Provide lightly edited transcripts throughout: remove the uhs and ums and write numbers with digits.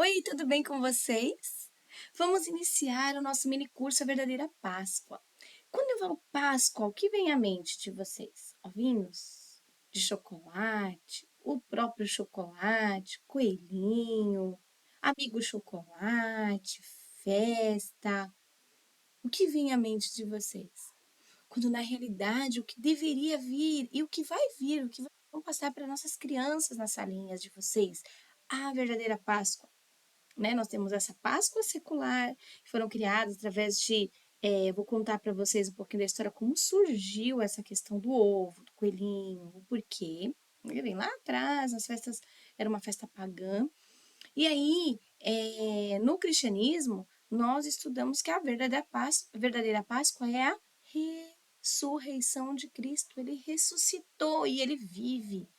Oi, tudo bem com vocês? Vamos iniciar o nosso mini curso A Verdadeira Páscoa. Quando eu falo Páscoa, o que vem à mente de vocês? Ovinhos de chocolate, o próprio chocolate, coelhinho, amigo chocolate, festa. O que vem à mente de vocês? Quando na realidade o que deveria vir e o que vai vir, o que vão passar para nossas crianças nas salinhas de vocês, a verdadeira Páscoa, né? Nós temos essa Páscoa secular, que foram criadas através de. Vou contar para vocês um pouquinho da história, como surgiu essa questão do ovo, do coelhinho, o porquê. Ele vem lá atrás, as festas, era uma festa pagã. E aí, no cristianismo, nós estudamos que a verdadeira Páscoa é a ressurreição de Cristo. Ele ressuscitou e ele vive,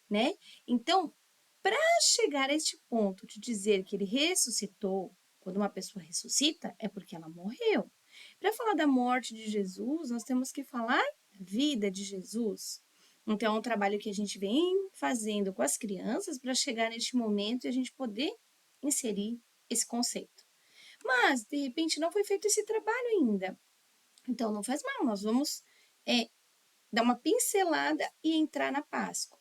né? Então, para chegar a este ponto de dizer que ele ressuscitou, quando uma pessoa ressuscita, é porque ela morreu. Para falar da morte de Jesus, nós temos que falar da vida de Jesus. Então, é um trabalho que a gente vem fazendo com as crianças para chegar neste momento e a gente poder inserir esse conceito. Mas, de repente, não foi feito esse trabalho ainda. Então, não faz mal, nós vamos dar uma pincelada e entrar na Páscoa.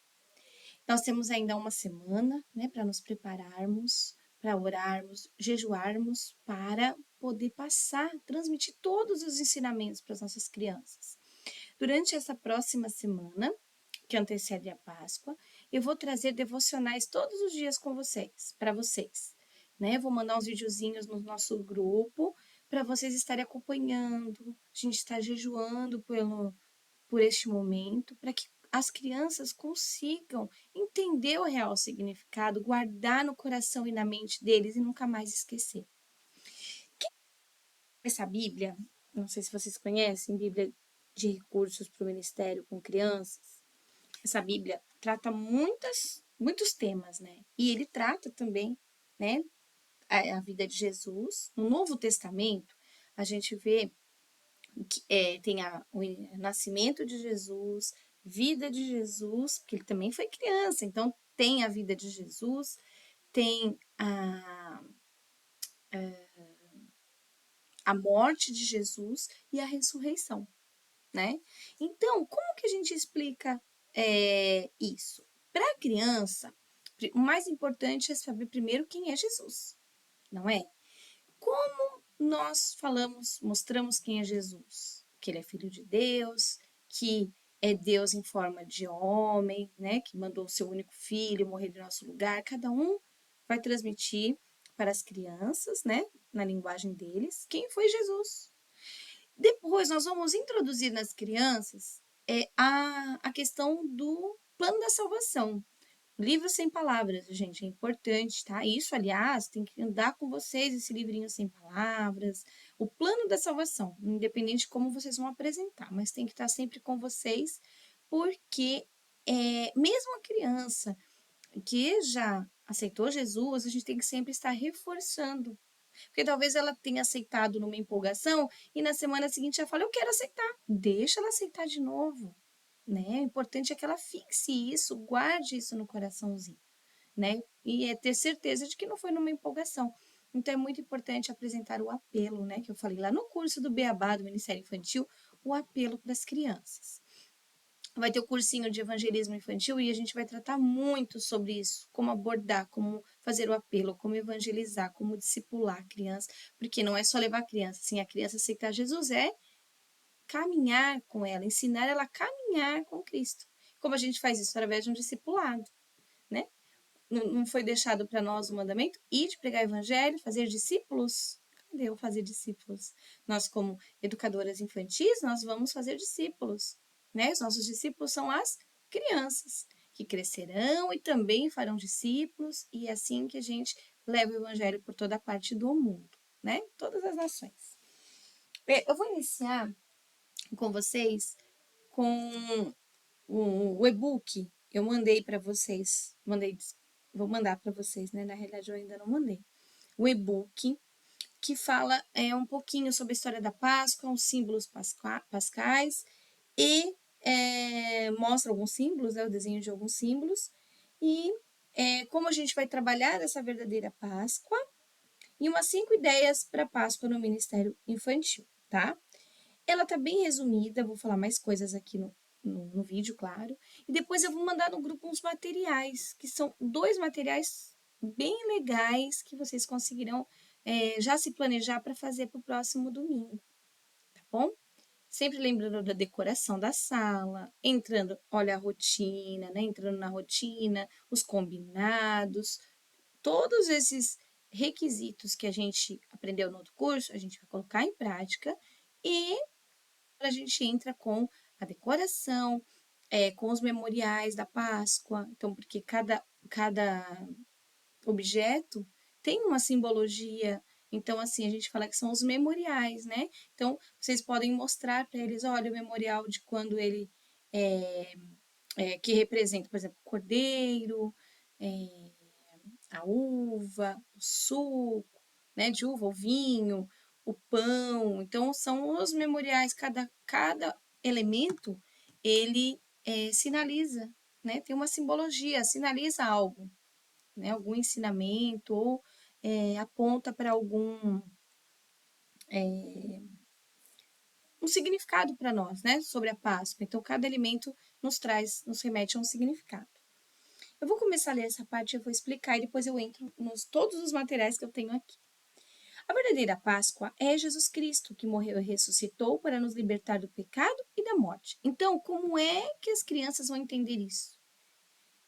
Nós temos ainda uma semana, né, para nos prepararmos, para orarmos, jejuarmos, para poder passar, transmitir todos os ensinamentos para as nossas crianças. Durante essa próxima semana, que antecede a Páscoa, eu vou trazer devocionais todos os dias com vocês, para vocês. Né? Vou mandar uns videozinhos no nosso grupo para vocês estarem acompanhando. A gente está jejuando por este momento, para que as crianças consigam entender o real significado, guardar no coração e na mente deles e nunca mais esquecer. Essa Bíblia, não sei se vocês conhecem, Bíblia de recursos para o Ministério com Crianças, essa Bíblia trata muitos temas, né? E ele trata também, né, a vida de Jesus. No Novo Testamento, a gente vê que tem o nascimento de Jesus, vida de Jesus, porque ele também foi criança, então tem a vida de Jesus, tem a morte de Jesus e a ressurreição, né? Então, como que a gente explica isso? Para a criança, o mais importante é saber primeiro quem é Jesus, não é? Como nós falamos, mostramos quem é Jesus? Que ele é filho de Deus, que é Deus em forma de homem, né? Que mandou o seu único filho morrer em nosso lugar. Cada um vai transmitir para as crianças, né? Na linguagem deles, quem foi Jesus. Depois nós vamos introduzir nas crianças a questão do plano da salvação. Livro sem palavras, gente, é importante, tá? Isso, aliás, tem que andar com vocês esse livrinho sem palavras. O plano da salvação, independente de como vocês vão apresentar, mas tem que estar sempre com vocês, porque mesmo a criança que já aceitou Jesus, a gente tem que sempre estar reforçando. Porque talvez ela tenha aceitado numa empolgação e na semana seguinte já fala, eu quero aceitar. Deixa ela aceitar de novo, né? O importante é que ela fixe isso, guarde isso no coraçãozinho, né? E é ter certeza de que não foi numa empolgação. Então é muito importante apresentar o apelo, né? Que eu falei lá no curso do Beabá do Ministério Infantil, o apelo para as crianças. Vai ter o cursinho de evangelismo infantil e a gente vai tratar muito sobre isso, como abordar, como fazer o apelo, como evangelizar, como discipular a criança, porque não é só levar a criança, assim, a criança aceitar Jesus é caminhar com ela, ensinar ela a caminhar com Cristo. Como a gente faz isso através de um discipulado, né? Não foi deixado para nós o mandamento? Ir de pregar o evangelho, fazer discípulos? Cadê o fazer discípulos? Nós, como educadoras infantis, nós vamos fazer discípulos, né? Os nossos discípulos são as crianças, que crescerão e também farão discípulos, e é assim que a gente leva o evangelho por toda a parte do mundo, né? Todas as nações. Eu vou iniciar com vocês com o e-book. Eu mandei para vocês, vou mandar para vocês, né? Na realidade, eu ainda não mandei. O e-book que fala um pouquinho sobre a história da Páscoa, os símbolos pascais e mostra alguns símbolos, né, o desenho de alguns símbolos e como a gente vai trabalhar essa verdadeira Páscoa e umas 5 ideias para Páscoa no Ministério Infantil, tá? Ela tá bem resumida, vou falar mais coisas aqui no vídeo, claro. E depois eu vou mandar no grupo uns materiais, que são 2 materiais bem legais que vocês conseguirão já se planejar para fazer para o próximo domingo, tá bom? Sempre lembrando da decoração da sala, entrando, olha a rotina, né? Entrando na rotina, os combinados, todos esses requisitos que a gente aprendeu no outro curso, a gente vai colocar em prática e a gente entra com a decoração, com os memoriais da Páscoa. Então, porque cada objeto tem uma simbologia. Então, assim, a gente fala que são os memoriais, né? Então, vocês podem mostrar para eles, olha, o memorial de quando ele que representa, por exemplo, o cordeiro, é, a uva, o suco, né, de uva, o vinho, o pão. Então, são os memoriais, cada elemento, ele sinaliza, né, tem uma simbologia, sinaliza algo, né, algum ensinamento ou aponta para algum um significado para nós, né, sobre a Páscoa. Então, cada alimento nos remete a um significado. Eu vou começar a ler essa parte, eu vou explicar e depois eu entro nos todos os materiais que eu tenho aqui. A verdadeira Páscoa é Jesus Cristo, que morreu e ressuscitou para nos libertar do pecado e da morte. Então, como é que as crianças vão entender isso?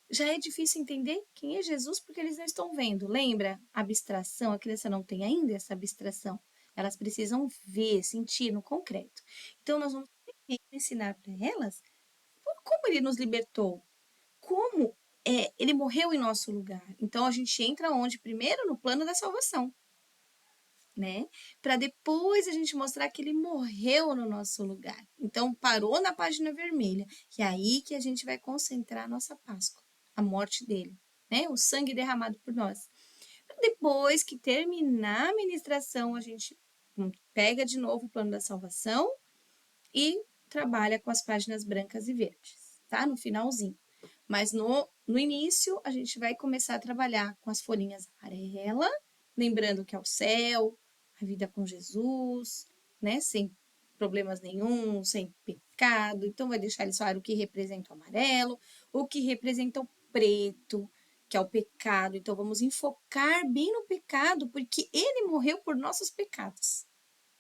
Já é difícil entender quem é Jesus porque eles não estão vendo. Lembra? A abstração, a criança não tem ainda essa abstração. Elas precisam ver, sentir no concreto. Então, nós vamos ensinar para elas como ele nos libertou, como ele morreu em nosso lugar. Então, a gente entra onde? Primeiro, no plano da salvação, né? Para depois a gente mostrar que ele morreu no nosso lugar. Então, parou na página vermelha. E é aí que a gente vai concentrar a nossa Páscoa, a morte dele, né? O sangue derramado por nós. Depois que terminar a ministração, a gente pega de novo o plano da salvação e trabalha com as páginas brancas e verdes, tá? No finalzinho. Mas no início, a gente vai começar a trabalhar com as folhinhas amarelas, lembrando que é o céu, a vida com Jesus, né? Sem problemas nenhum, sem pecado. Então, vai deixar eles falar o que representa o amarelo, o que representa o preto, que é o pecado. Então, vamos enfocar bem no pecado, porque ele morreu por nossos pecados,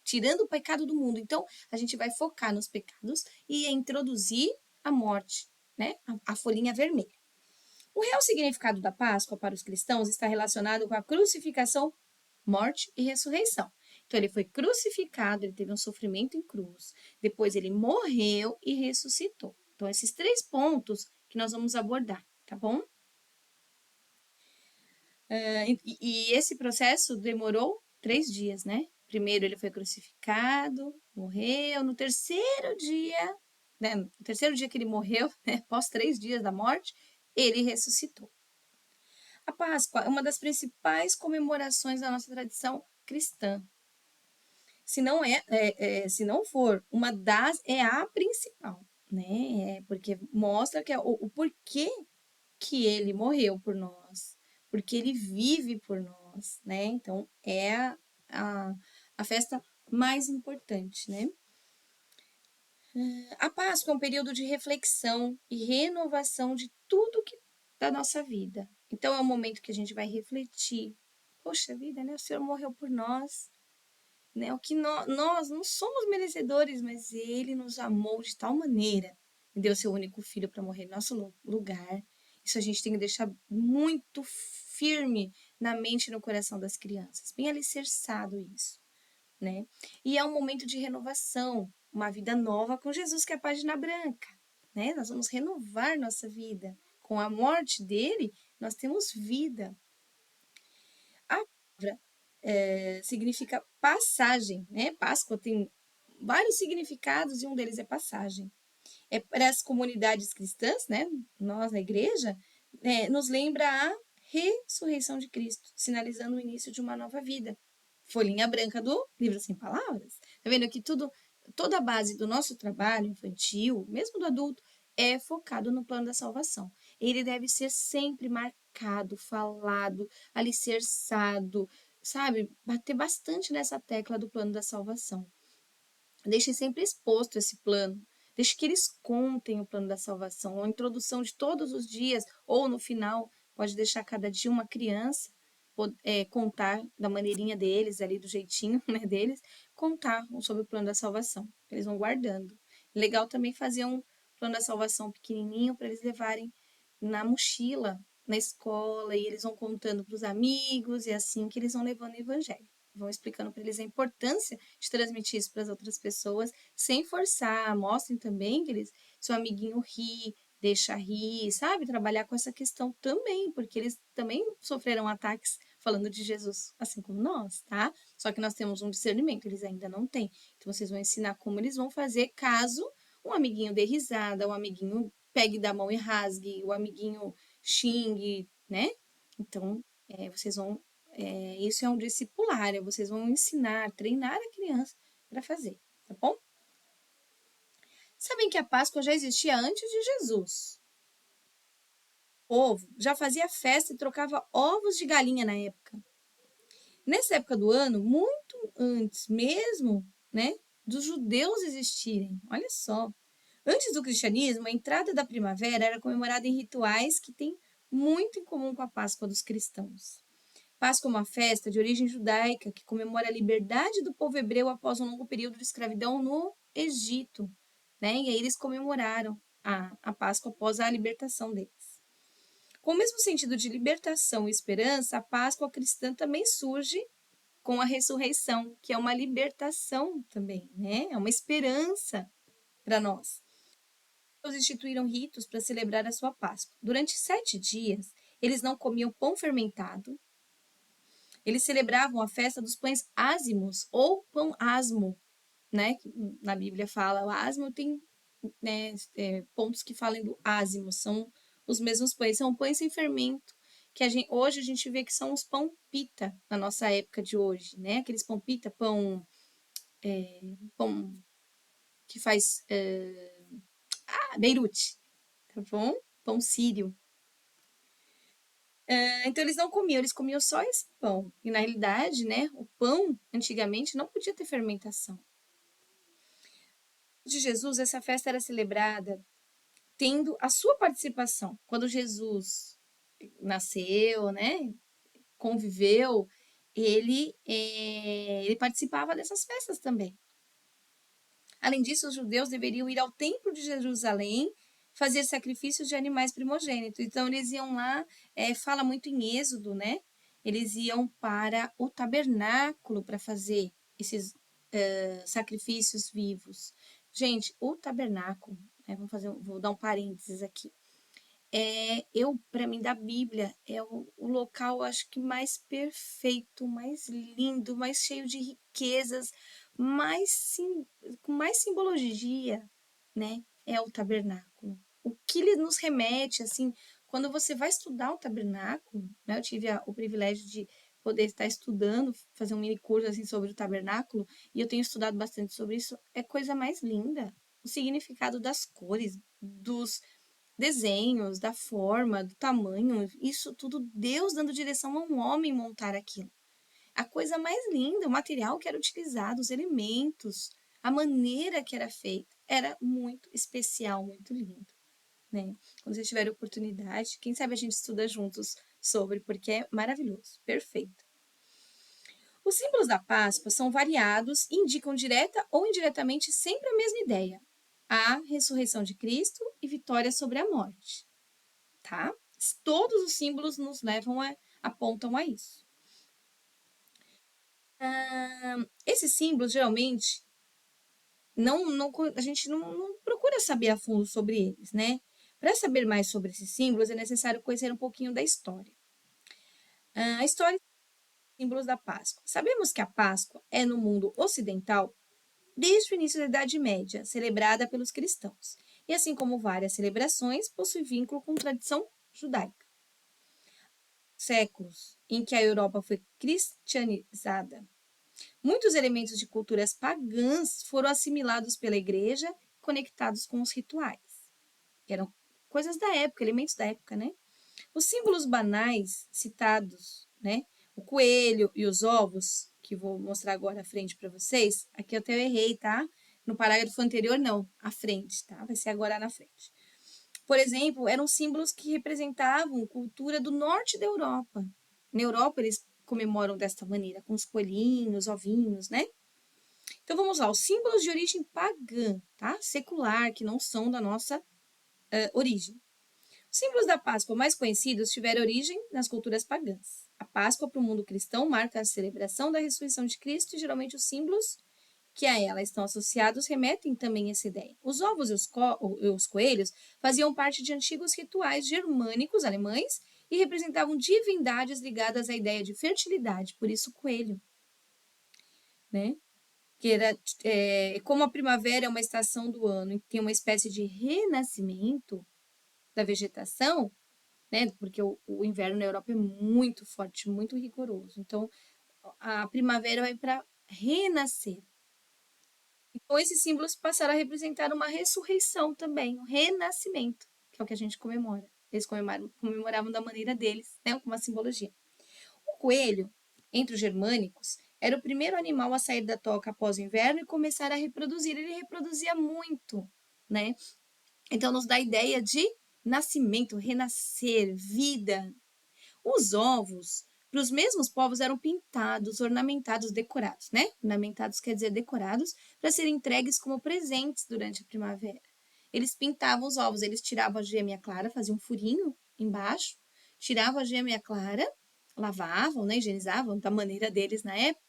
tirando o pecado do mundo. Então, a gente vai focar nos pecados e introduzir a morte, né? A folhinha vermelha. O real significado da Páscoa para os cristãos está relacionado com a crucificação, morte e ressurreição. Então, ele foi crucificado, ele teve um sofrimento em cruz, depois ele morreu e ressuscitou. Então, esses 3 pontos que nós vamos abordar, tá bom? E esse processo demorou 3 dias, né? Primeiro ele foi crucificado, morreu. No terceiro dia, né? No terceiro dia que ele morreu, né? Após 3 dias da morte, ele ressuscitou. A Páscoa é uma das principais comemorações da nossa tradição cristã. Se não se não for uma das, é a principal, né? Porque mostra que o porquê que ele morreu por nós, porque ele vive por nós, né? Então, é a festa mais importante, né? A Páscoa é um período de reflexão e renovação de tudo que da nossa vida. Então, é um momento que a gente vai refletir. Poxa vida, né? O Senhor morreu por nós, né? O que nós não somos merecedores, mas Ele nos amou de tal maneira e deu seu único filho para morrer em nosso lugar. Isso a gente tem que deixar muito firme na mente e no coração das crianças, bem alicerçado isso, né? E é um momento de renovação, uma vida nova com Jesus, que é a página branca, né? Nós vamos renovar nossa vida. Com a morte dele, nós temos vida. A palavra significa passagem, né? Páscoa tem vários significados e um deles é passagem. É para as comunidades cristãs, né? Nós na igreja, nos lembra a ressurreição de Cristo, sinalizando o início de uma nova vida. Folhinha branca do livro Sem Palavras. Tá vendo que toda a base do nosso trabalho infantil, mesmo do adulto, é focado no plano da salvação. Ele deve ser sempre marcado explicado, falado, alicerçado, sabe? Bater bastante nessa tecla do plano da salvação. Deixe sempre exposto esse plano. Deixe que eles contem o plano da salvação, a introdução de todos os dias, ou no final, pode deixar cada dia uma criança contar da maneirinha deles, ali do jeitinho né, deles, contar sobre o plano da salvação. Eles vão guardando. Legal também fazer um plano da salvação pequenininho para eles levarem na mochila, na escola, e eles vão contando para os amigos, e é assim que eles vão levando o evangelho. Vão explicando para eles a importância de transmitir isso para as outras pessoas, sem forçar. Mostrem também que eles, seu amiguinho ri, deixa rir, sabe? Trabalhar com essa questão também, porque eles também sofreram ataques falando de Jesus, assim como nós, tá? Só que nós temos um discernimento, eles ainda não têm. Então, vocês vão ensinar como eles vão fazer caso um amiguinho dê risada, um amiguinho pegue da mão e rasgue, o amiguinho xingue, né? Então, vocês vão isso é um discipular, vocês vão ensinar, treinar a criança para fazer, tá bom? Sabem que a Páscoa já existia antes de Jesus. O povo já fazia festa e trocava ovos de galinha na época. Nessa época do ano, muito antes mesmo, né, dos judeus existirem. Olha só. Antes do cristianismo, a entrada da primavera era comemorada em rituais que têm muito em comum com a Páscoa dos cristãos. Páscoa é uma festa de origem judaica que comemora a liberdade do povo hebreu após um longo período de escravidão no Egito. Né? E aí eles comemoraram a Páscoa após a libertação deles. Com o mesmo sentido de libertação e esperança, a Páscoa cristã também surge com a ressurreição, que é uma libertação também, né? É uma esperança para nós. Eles instituíram ritos para celebrar a sua Páscoa. Durante 7 dias, eles não comiam pão fermentado. Eles celebravam a festa dos pães ázimos ou pão asmo, né? Na Bíblia fala o asmo, tem né, pontos que falam do ázimo, são os mesmos pães, são pães sem fermento, que hoje a gente vê que são os pão pita na nossa época de hoje, né? Aqueles pão pita, pão que faz Beirute, tá bom? Pão sírio. Então eles não comiam, eles comiam só esse pão. E na realidade, né, o pão antigamente não podia ter fermentação. De Jesus, essa festa era celebrada tendo a sua participação. Quando Jesus nasceu, né, conviveu, ele participava dessas festas também. Além disso, os judeus deveriam ir ao templo de Jerusalém fazer sacrifícios de animais primogênitos. Então, eles iam lá, fala muito em Êxodo, né? Eles iam para o tabernáculo para fazer esses sacrifícios vivos. Gente, o tabernáculo, vou dar um parênteses aqui. Para mim, da Bíblia, é o local, acho que mais perfeito, mais lindo, mais cheio de riquezas, com mais simbologia, né? É o tabernáculo. O que ele nos remete, assim, quando você vai estudar o tabernáculo, né? Eu tive o privilégio de poder estar estudando, fazer um mini curso, assim, sobre o tabernáculo, e eu tenho estudado bastante sobre isso, é coisa mais linda. O significado das cores, dos desenhos, da forma, do tamanho, isso tudo Deus dando direção a um homem montar aquilo. A coisa mais linda, o material que era utilizado, os elementos, a maneira que era feita, era muito especial, muito lindo. Né? Quando vocês tiverem oportunidade, quem sabe a gente estuda juntos sobre, porque é maravilhoso, perfeito. Os símbolos da Páscoa são variados e indicam direta ou indiretamente sempre a mesma ideia: a ressurreição de Cristo e vitória sobre a morte. Tá? Todos os símbolos nos apontam a isso. Esses símbolos, geralmente, a gente não procura saber a fundo sobre eles, né? Para saber mais sobre esses símbolos, é necessário conhecer um pouquinho da história. A história dos símbolos da Páscoa. Sabemos que a Páscoa é, no mundo ocidental, desde o início da Idade Média, celebrada pelos cristãos. E assim como várias celebrações, possui vínculo com tradição judaica. Séculos em que a Europa foi cristianizada, muitos elementos de culturas pagãs foram assimilados pela igreja, conectados com os rituais. Eram coisas da época, elementos da época, né? Os símbolos banais citados, né? O coelho e os ovos, que vou mostrar agora à frente para vocês. Aqui eu até errei, tá? No parágrafo anterior, não, à frente, tá? Vai ser agora na frente. Por exemplo, eram símbolos que representavam cultura do norte da Europa. Na Europa, eles comemoram desta maneira, com os coelhinhos, ovinhos, né? Então, vamos lá. Os símbolos de origem pagã, tá? Secular, que não são da nossa origem. Os símbolos da Páscoa mais conhecidos tiveram origem nas culturas pagãs. A Páscoa para o mundo cristão marca a celebração da ressurreição de Cristo e geralmente os símbolos que a ela estão associados remetem também a essa ideia. Os ovos e os coelhos faziam parte de antigos rituais germânicos alemães e representavam divindades ligadas à ideia de fertilidade, por isso coelho, né? Que era, como a primavera é uma estação do ano e tem uma espécie de renascimento da vegetação, né? Porque o inverno na Europa é muito forte, muito rigoroso. Então, a primavera vai para renascer. Então, esses símbolos passaram a representar uma ressurreição também, um renascimento, que é o que a gente comemora. Eles comemoravam da maneira deles, né? Com uma simbologia. O coelho, entre os germânicos, era o primeiro animal a sair da toca após o inverno e começar a reproduzir. Ele reproduzia muito, né? Então, nos dá a ideia de nascimento, renascer, vida. Os ovos, para os mesmos povos, eram pintados, ornamentados, decorados, né? Ornamentados quer dizer decorados, para serem entregues como presentes durante a primavera. Eles pintavam os ovos, eles tiravam a gêmea clara, faziam um furinho embaixo, tiravam a gêmea clara, lavavam, né? Higienizavam da maneira deles na época.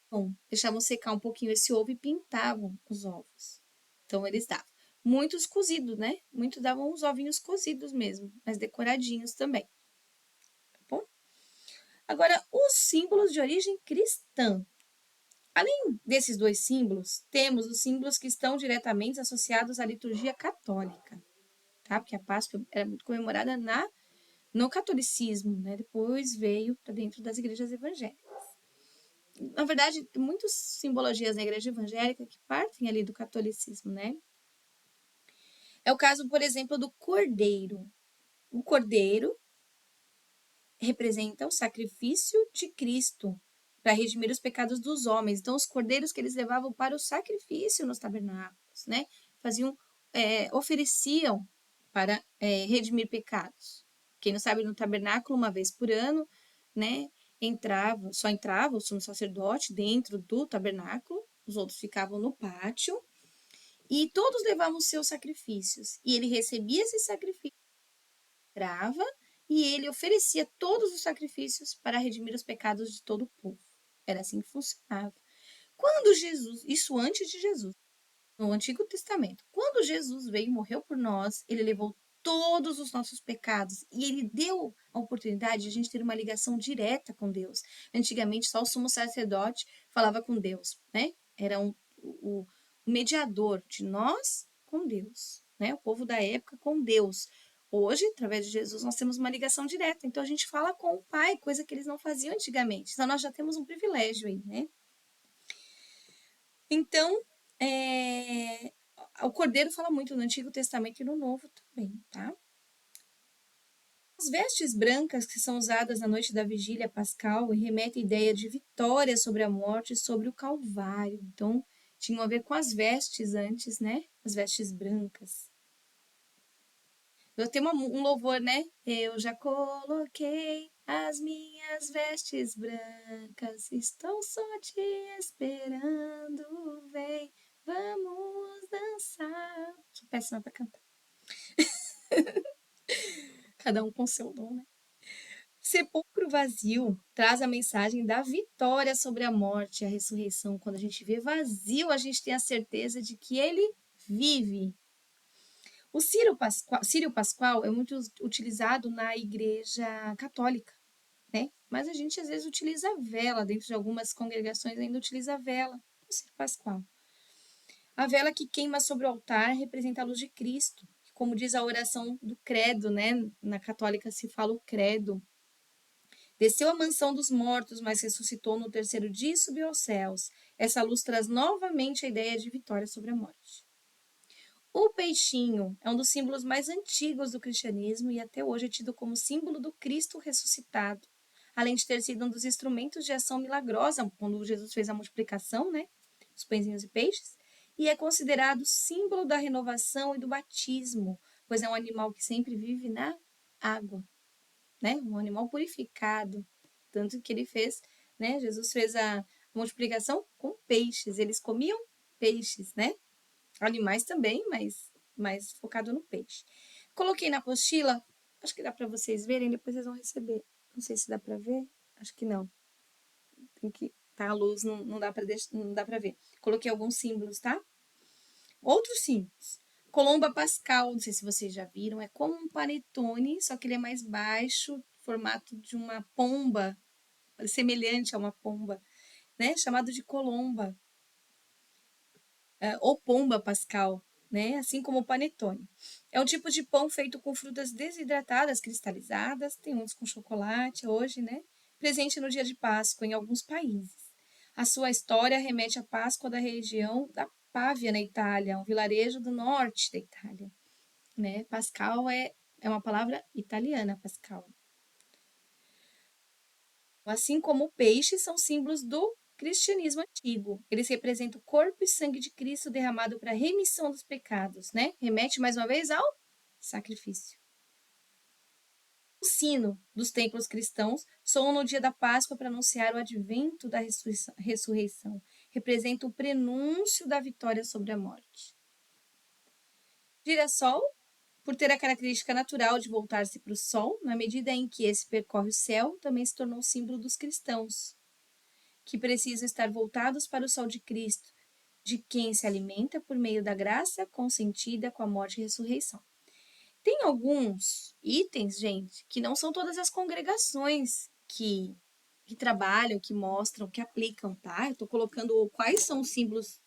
Bom, deixavam secar um pouquinho esse ovo e pintavam os ovos. Então, eles davam. Muitos cozidos, né? Muitos davam os ovinhos cozidos mesmo, mas decoradinhos também. Bom? Agora, os símbolos de origem cristã. Além desses dois símbolos, temos os símbolos que estão diretamente associados à liturgia católica, tá? Porque a Páscoa era muito comemorada no catolicismo, né? Depois veio para dentro das igrejas evangélicas. Na verdade, tem muitas simbologias na igreja evangélica que partem ali do catolicismo, né? É o caso, por exemplo, do cordeiro. O cordeiro representa o sacrifício de Cristo para redimir os pecados dos homens. Então, os cordeiros que eles levavam para o sacrifício nos tabernáculos, né? Ofereciam para redimir pecados. Quem não sabe, no tabernáculo, uma vez por ano, né? Só entrava o sumo sacerdote dentro do tabernáculo, os outros ficavam no pátio, e todos levavam os seus sacrifícios. E ele recebia esse sacrifício, entrava e ele oferecia todos os sacrifícios para redimir os pecados de todo o povo. Era assim que funcionava. Quando Jesus, isso antes de Jesus, no Antigo Testamento, quando Jesus veio e morreu por nós, ele levou todos os nossos pecados e ele deu a oportunidade de a gente ter uma ligação direta com Deus. Antigamente, só o sumo sacerdote falava com Deus, né? Era o mediador de nós com Deus, né? O povo da época com Deus. Hoje, através de Jesus, nós temos uma ligação direta. Então, a gente fala com o Pai, coisa que eles não faziam antigamente. Então, nós já temos um privilégio aí, né? Então, o Cordeiro fala muito no Antigo Testamento e no Novo também, tá? As vestes brancas que são usadas na noite da vigília pascal remetem à ideia de vitória sobre a morte e sobre o Calvário. Então, tinham a ver com as vestes antes, né? As vestes brancas. Eu tenho um louvor, né? Eu já coloquei as minhas vestes brancas, estou só te esperando, vem, vamos dançar. Sou péssima para cantar. Cada um com seu dom, né? Sepulcro vazio traz a mensagem da vitória sobre a morte e a ressurreição. Quando a gente vê vazio, a gente tem a certeza de que ele vive. O Círio Pascual é muito utilizado na Igreja Católica, né? Mas a gente às vezes utiliza a vela, dentro de algumas congregações ainda utiliza a vela, o Círio Pascual. A vela que queima sobre o altar representa a luz de Cristo, como diz a oração do credo, né? Na católica se fala o credo. Desceu à mansão dos mortos, mas ressuscitou no terceiro dia e subiu aos céus. Essa luz traz novamente a ideia de vitória sobre a morte. O peixinho é um dos símbolos mais antigos do cristianismo e até hoje é tido como símbolo do Cristo ressuscitado, além de ter sido um dos instrumentos de ação milagrosa quando Jesus fez a multiplicação, né, dos pãezinhos e peixes, e é considerado símbolo da renovação e do batismo, pois é um animal que sempre vive na água, né, um animal purificado, tanto que ele fez, né, Jesus fez a multiplicação com peixes, eles comiam peixes, né, animais também, mas mais focado no peixe. Coloquei na apostila, acho que dá para vocês verem, depois vocês vão receber. Não sei se dá para ver, acho que não. Tem que tá a luz, não dá para não dá para ver. Coloquei alguns símbolos, tá? Outros símbolos. Colomba Pascal, não sei se vocês já viram, é como um panetone, só que ele é mais baixo, formato de uma pomba, semelhante a uma pomba, né? Chamado de colomba. Ou pomba pascal, né? Assim como o panetone. É um tipo de pão feito com frutas desidratadas, cristalizadas, tem uns com chocolate hoje, né? Presente no dia de Páscoa em alguns países. A sua história remete à Páscoa da região da Pávia, na Itália, um vilarejo do norte da Itália, né? Pascal é uma palavra italiana, Pascal. Assim como o peixe, são símbolos do cristianismo antigo. Eles representam o corpo e sangue de Cristo derramado para a remissão dos pecados, né? Remete mais uma vez ao sacrifício. O sino dos templos cristãos soam no dia da Páscoa para anunciar o advento da ressurreição. Representa o prenúncio da vitória sobre a morte. Girassol, por ter a característica natural de voltar-se para o sol, na medida em que esse percorre o céu, também se tornou símbolo dos cristãos, que precisam estar voltados para o sol de Cristo, de quem se alimenta por meio da graça consentida com a morte e ressurreição. Tem alguns itens, gente, que não são todas as congregações que trabalham, que mostram, que aplicam, tá? Eu tô colocando quais são os símbolos,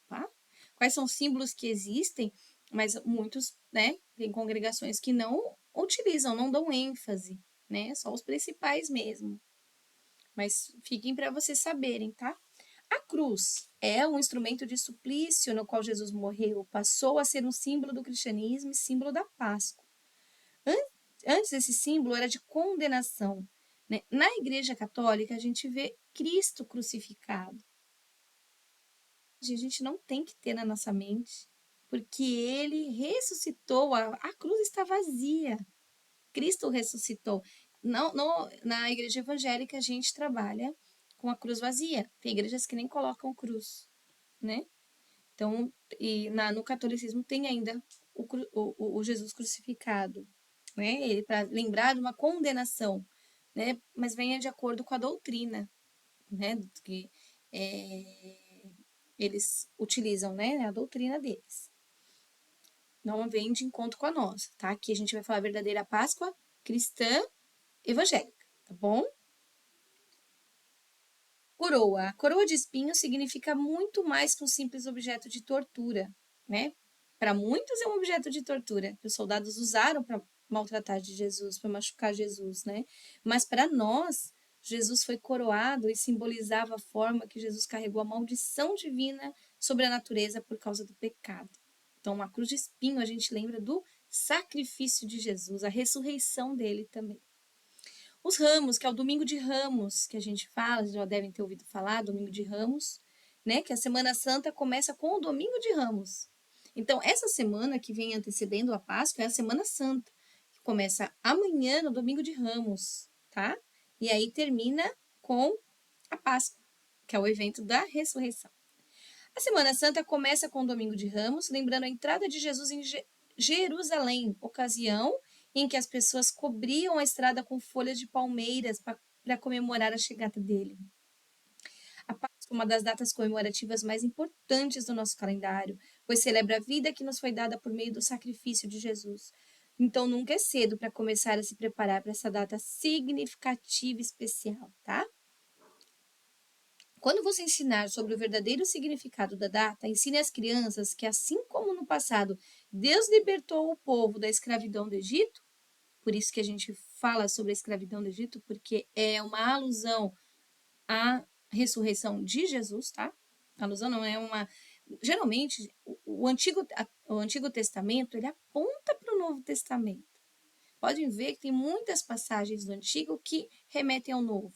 tá? Quais são os símbolos que existem, mas muitos, né? Tem congregações que não utilizam, não dão ênfase, né? Só os principais mesmo. Mas fiquem para vocês saberem, tá? A cruz é um instrumento de suplício no qual Jesus morreu, passou a ser um símbolo do cristianismo e símbolo da Páscoa. Antes esse símbolo era de condenação, né? Na Igreja Católica, a gente vê Cristo crucificado. A gente não tem que ter na nossa mente, porque ele ressuscitou, a cruz está vazia. Cristo ressuscitou. Na igreja evangélica, a gente trabalha com a cruz vazia. Tem igrejas que nem colocam cruz, né? Então, no catolicismo tem ainda o Jesus crucificado, né? Para lembrar de uma condenação, né? Mas venha de acordo com a doutrina, né? Que eles utilizam, né? A doutrina deles. Não vem de encontro com a nossa, tá? Aqui a gente vai falar a verdadeira Páscoa cristã evangélica, tá bom? Coroa. A coroa de espinhos significa muito mais que um simples objeto de tortura, né? Para muitos é um objeto de tortura que os soldados usaram para maltratar de Jesus, para machucar Jesus, né? Mas para nós, Jesus foi coroado e simbolizava a forma que Jesus carregou a maldição divina sobre a natureza por causa do pecado. Então, a cruz de espinho a gente lembra do sacrifício de Jesus, a ressurreição dele também. Os Ramos, que é o Domingo de Ramos, que a gente fala, já devem ter ouvido falar, Domingo de Ramos, né? Que a Semana Santa começa com o Domingo de Ramos. Então, essa semana que vem antecedendo a Páscoa é a Semana Santa, que começa amanhã, no Domingo de Ramos, tá? E aí termina com a Páscoa, que é o evento da ressurreição. A Semana Santa começa com o Domingo de Ramos, lembrando a entrada de Jesus em Jerusalém, ocasião em que as pessoas cobriam a estrada com folhas de palmeiras para comemorar a chegada dele. A Páscoa é uma das datas comemorativas mais importantes do nosso calendário, pois celebra a vida que nos foi dada por meio do sacrifício de Jesus. Então, nunca é cedo para começar a se preparar para essa data significativa e especial, tá? Quando você ensinar sobre o verdadeiro significado da data, ensine às crianças que, assim como no passado, Deus libertou o povo da escravidão do Egito. Por isso que a gente fala sobre a escravidão do Egito, porque é uma alusão à ressurreição de Jesus, tá? Alusão não é uma... Geralmente, o antigo... o Antigo Testamento, ele aponta para o Novo Testamento. Podem ver que tem muitas passagens do Antigo que remetem ao Novo.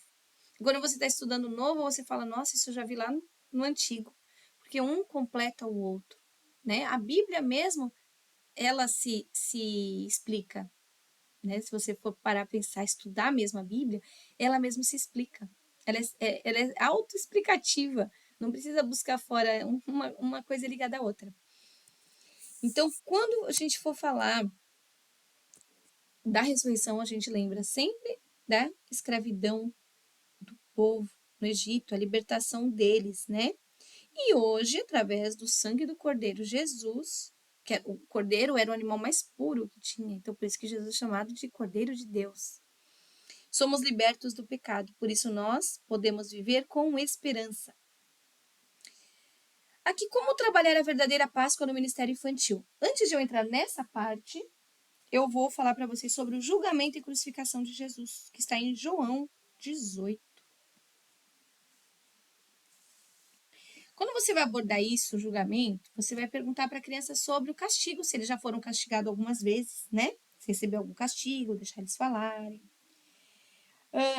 Quando você está estudando o Novo, você fala, nossa, isso eu já vi lá no Antigo. Porque um completa o outro, né? A Bíblia mesmo, ela se explica, né? Se você for parar a pensar, estudar mesmo a Bíblia, ela mesmo se explica. Ela é autoexplicativa. Não precisa buscar fora uma coisa ligada à outra. Então, quando a gente for falar da ressurreição, a gente lembra sempre da escravidão do povo no Egito, a libertação deles, né? E hoje, através do sangue do Cordeiro Jesus, o Cordeiro era o animal mais puro que tinha, então por isso que Jesus é chamado de Cordeiro de Deus. Somos libertos do pecado, por isso nós podemos viver com esperança. Aqui, como trabalhar a verdadeira Páscoa no ministério infantil? Antes de eu entrar nessa parte, eu vou falar para vocês sobre o julgamento e crucificação de Jesus, que está em João 18. Quando você vai abordar isso, o julgamento, você vai perguntar para a criança sobre o castigo, se eles já foram castigados algumas vezes, né? Se recebeu algum castigo, deixar eles falarem.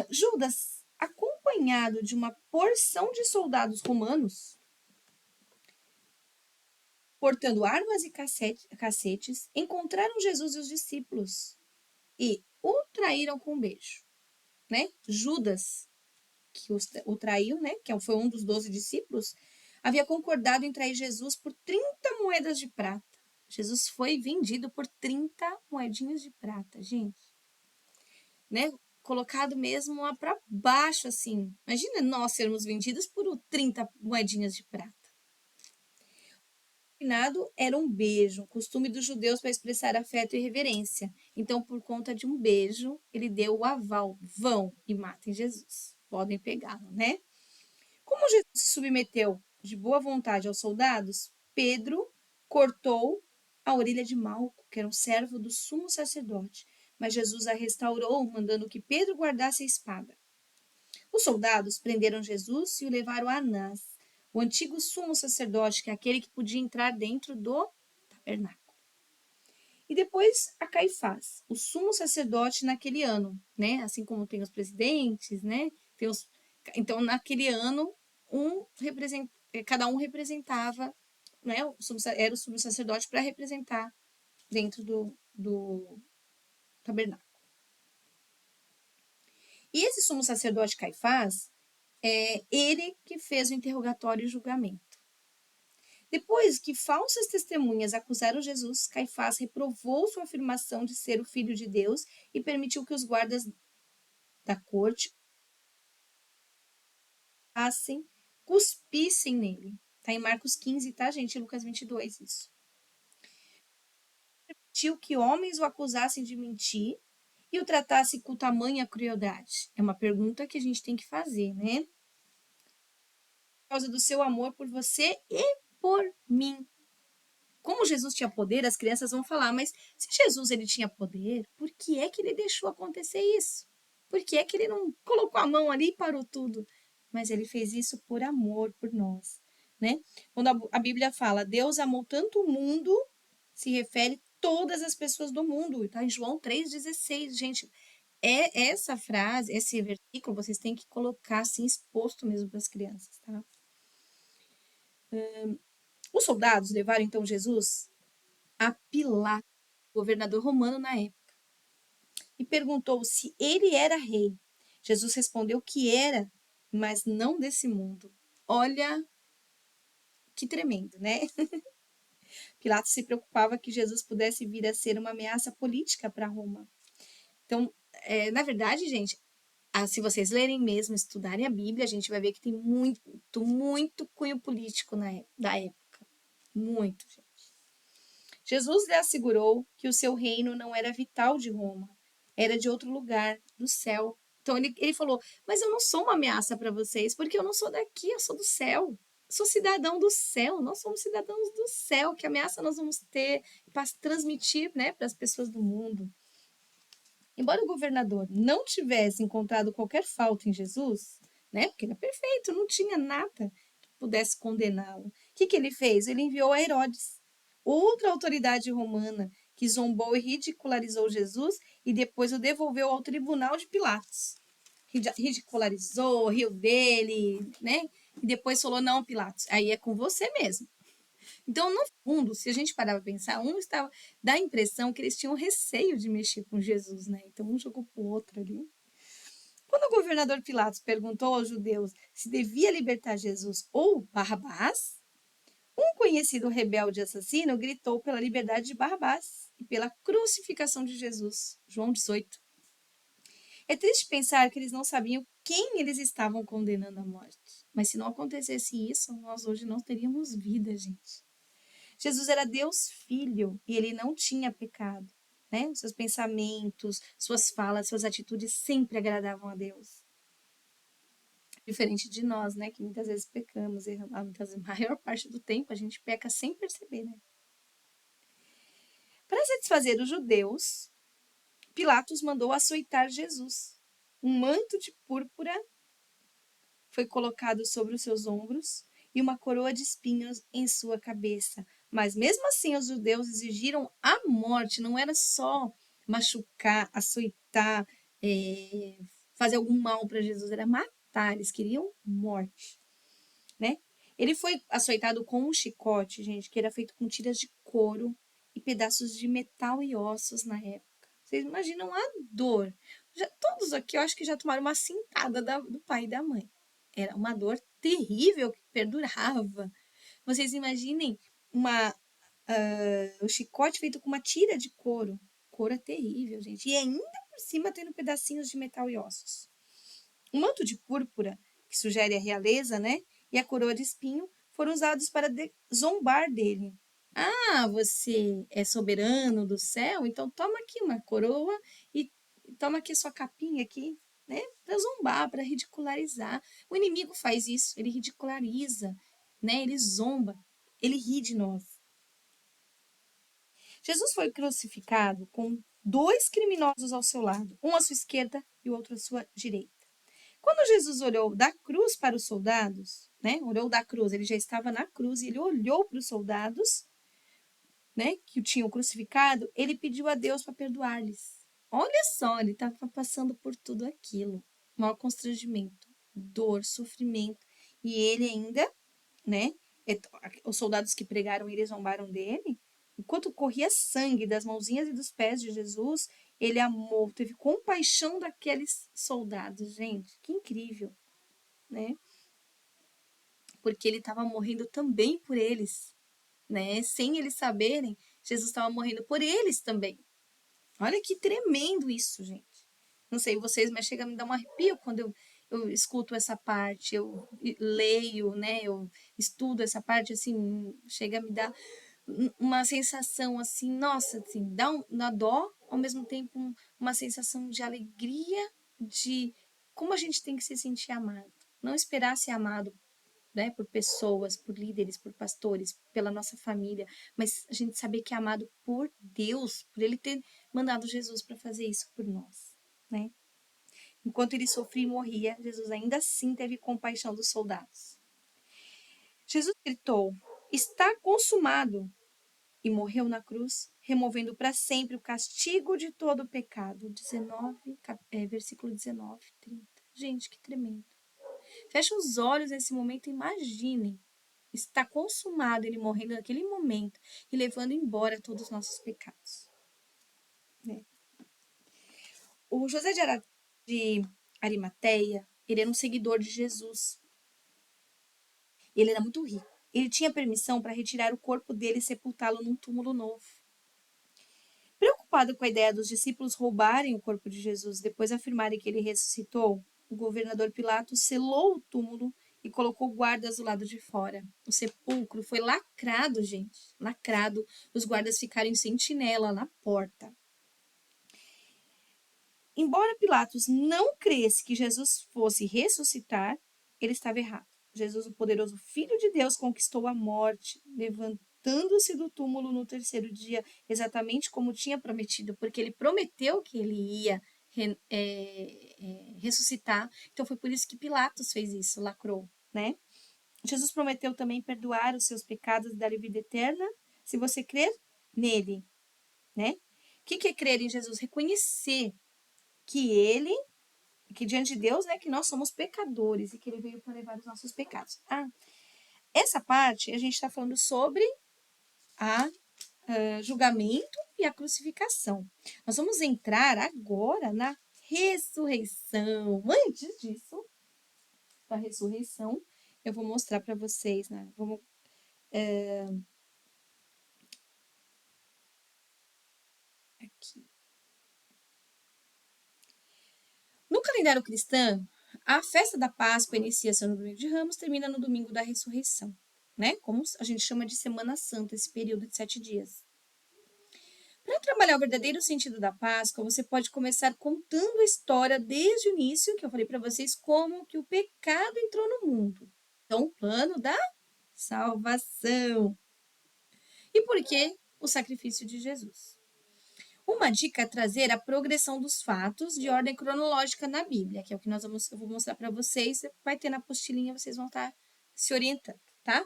Judas, acompanhado de uma porção de soldados romanos, portando armas e cacetes, encontraram Jesus e os discípulos e o traíram com um beijo, né? Judas, que o traiu, né? Que foi um dos 12 discípulos, havia concordado em trair Jesus por 30 moedas de prata. Jesus foi vendido por 30 moedinhas de prata, gente. Né? Colocado mesmo lá para baixo, assim. Imagina nós sermos vendidos por 30 moedinhas de prata. O era um beijo, um costume dos judeus para expressar afeto e reverência. Então, por conta de um beijo, ele deu o aval. Vão e matem Jesus. Podem pegá-lo, né? Como Jesus se submeteu de boa vontade aos soldados, Pedro cortou a orelha de Malco, que era um servo do sumo sacerdote, mas Jesus a restaurou, mandando que Pedro guardasse a espada. Os soldados prenderam Jesus e o levaram a Anás, o antigo sumo sacerdote, que é aquele que podia entrar dentro do tabernáculo. E depois a Caifás, o sumo sacerdote naquele ano, né? Assim como tem os presidentes, né? Então, naquele ano, cada um representava, né? Era o sumo sacerdote para representar dentro do tabernáculo. E esse sumo sacerdote Caifás, ele que fez o interrogatório e o julgamento. Depois que falsas testemunhas acusaram Jesus, Caifás reprovou sua afirmação de ser o filho de Deus e permitiu que os guardas da corte cuspissem nele. Está em Marcos 15, tá, gente? Lucas 22, isso. Permitiu que homens o acusassem de mentir e o tratassem com tamanha crueldade? É uma pergunta que a gente tem que fazer, né? Por causa do seu amor por você e por mim. Como Jesus tinha poder, as crianças vão falar, mas se Jesus ele tinha poder, por que é que ele deixou acontecer isso? Por que é que ele não colocou a mão ali e parou tudo? Mas ele fez isso por amor por nós, né? Quando a Bíblia fala, Deus amou tanto o mundo, se refere todas as pessoas do mundo, tá? Em João 3,16, gente, essa frase, esse versículo, vocês têm que colocar assim, exposto mesmo para as crianças, tá? Os soldados levaram então Jesus a Pilatos, governador romano na época, e perguntou se ele era rei. Jesus respondeu que era, mas não desse mundo. Olha que tremendo, né? Pilatos se preocupava que Jesus pudesse vir a ser uma ameaça política para Roma. Então, na verdade, gente, se vocês lerem mesmo, estudarem a Bíblia, a gente vai ver que tem muito cunho político da época. Muito, gente. Jesus lhe assegurou que o seu reino não era vital de Roma, era de outro lugar, do céu. Então ele falou: mas eu não sou uma ameaça para vocês, porque eu não sou daqui, eu sou do céu. Sou cidadão do céu, nós somos cidadãos do céu. Que ameaça nós vamos ter para transmitir, né, para as pessoas do mundo? Embora o governador não tivesse encontrado qualquer falta em Jesus, né, porque ele é perfeito, não tinha nada que pudesse condená-lo. O que ele fez? Ele enviou a Herodes, outra autoridade romana que zombou e ridicularizou Jesus e depois o devolveu ao tribunal de Pilatos. Ridicularizou, riu dele, né? E depois falou: não, Pilatos, aí é com você mesmo. Então, no fundo, se a gente parar para pensar, dá a impressão que eles tinham receio de mexer com Jesus, né? Então, um jogou pro outro ali. Quando o governador Pilatos perguntou aos judeus se devia libertar Jesus ou Barrabás, um conhecido rebelde assassino gritou pela liberdade de Barrabás e pela crucificação de Jesus. João 18. É triste pensar que eles não sabiam quem eles estavam condenando à morte. Mas se não acontecesse isso, nós hoje não teríamos vida, gente. Jesus era Deus Filho e ele não tinha pecado. Né? Seus pensamentos, suas falas, suas atitudes sempre agradavam a Deus. Diferente de nós, né? Que muitas vezes pecamos. E a maior parte do tempo a gente peca sem perceber, né? Para satisfazer os judeus, Pilatos mandou açoitar Jesus. Um manto de púrpura foi colocado sobre os seus ombros e uma coroa de espinhos em sua cabeça. Mas mesmo assim, os judeus exigiram a morte, não era só machucar, açoitar, fazer algum mal para Jesus, era matar, eles queriam morte, né? Ele foi açoitado com um chicote, gente, que era feito com tiras de couro e pedaços de metal e ossos na época. Vocês imaginam a dor? Todos aqui, eu acho que já tomaram uma cintada do pai e da mãe. Era uma dor terrível que perdurava. Vocês imaginem o chicote feito com uma tira de couro. Couro é terrível, gente. E ainda por cima tendo pedacinhos de metal e ossos. O manto de púrpura, que sugere a realeza, né? E a coroa de espinho foram usados para zombar dele. Ah, você é soberano do céu? Então toma aqui uma coroa e toma aqui a sua capinha aqui, né? Para zombar, para ridicularizar. O inimigo faz isso, ele ridiculariza, né? Ele zomba, ele ri de nós. Jesus foi crucificado com 2 criminosos ao seu lado, um à sua esquerda e o outro à sua direita. Quando Jesus olhou da cruz para os soldados, né? Olhou da cruz, ele já estava na cruz e ele olhou para os soldados, né, que o tinham crucificado, ele pediu a Deus para perdoar-lhes. Olha só, ele estava passando por tudo aquilo, maior constrangimento, dor, sofrimento, e ele ainda, né, os soldados que pregaram ele zombaram dele, enquanto corria sangue das mãozinhas e dos pés de Jesus, ele amou, teve compaixão daqueles soldados, gente, que incrível, né? Porque ele estava morrendo também por eles, né? Sem eles saberem, Jesus estava morrendo por eles também. Olha que tremendo isso, gente. Não sei vocês, mas chega a me dar um arrepio quando eu escuto essa parte, eu leio, né? Eu estudo essa parte, assim, chega a me dar uma sensação assim, nossa, assim, dá dó, ao mesmo tempo uma sensação de alegria, de como a gente tem que se sentir amado. Não esperar ser amado, né, por pessoas, por líderes, por pastores, pela nossa família, mas a gente saber que é amado por Deus, por ele ter mandado Jesus para fazer isso por nós, né? Enquanto ele sofria e morria, Jesus ainda assim teve compaixão dos soldados. Jesus gritou: "Está consumado!" e morreu na cruz, removendo para sempre o castigo de todo o pecado. 19, versículo 19, 30. Gente, que tremendo. Fecha os olhos nesse momento e imaginem. Está consumado ele morrendo naquele momento e levando embora todos os nossos pecados. Né? O José de Arimateia, ele era um seguidor de Jesus. Ele era muito rico. Ele tinha permissão para retirar o corpo dele e sepultá-lo num túmulo novo. Preocupado com a ideia dos discípulos roubarem o corpo de Jesus, depois afirmarem que ele ressuscitou, o governador Pilatos selou o túmulo e colocou guardas do lado de fora. O sepulcro foi lacrado, gente. Lacrado. Os guardas ficaram em sentinela na porta. Embora Pilatos não cresce que Jesus fosse ressuscitar, ele estava errado. Jesus, o poderoso Filho de Deus, conquistou a morte, levantando-se do túmulo no terceiro dia, exatamente como tinha prometido, porque ele prometeu que ele ia ressuscitar. Então foi por isso que Pilatos fez isso, lacrou, né? Jesus prometeu também perdoar os seus pecados e dar vida eterna se você crer nele, né? O que é crer em Jesus? Reconhecer que ele, que diante de Deus, né, que nós somos pecadores e que ele veio para levar os nossos pecados. Essa parte a gente está falando sobre a julgamento e a crucificação. Nós vamos entrar agora na ressurreição. Antes disso, da ressurreição, eu vou mostrar para vocês, né? Vamos aqui. No calendário cristão, a festa da Páscoa inicia-se no domingo de Ramos, termina no domingo da ressurreição, né? Como a gente chama de Semana Santa, esse período de 7 dias. Para trabalhar o verdadeiro sentido da Páscoa, você pode começar contando a história desde o início, que eu falei para vocês, como que o pecado entrou no mundo. Então, o plano da salvação. E por que o sacrifício de Jesus? Uma dica é trazer a progressão dos fatos de ordem cronológica na Bíblia, que é o que eu vou mostrar para vocês. Vai ter na apostilinha, vocês vão estar se orientando, tá?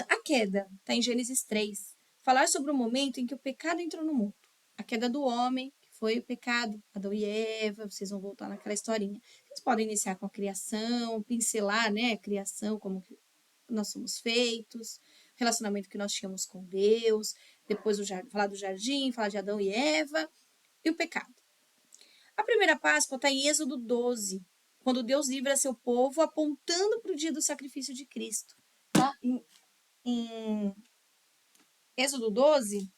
A queda está em Gênesis 3. Falar sobre o momento em que o pecado entrou no mundo. A queda do homem, que foi o pecado, Adão e Eva, vocês vão voltar naquela historinha. Vocês podem iniciar com a criação, pincelar, né, a criação, como que nós somos feitos, o relacionamento que nós tínhamos com Deus, depois falar do jardim, falar de Adão e Eva e o pecado. A primeira Páscoa está em Êxodo 12, quando Deus livra seu povo apontando para o dia do sacrifício de Cristo. Tá? Em Êxodo 12,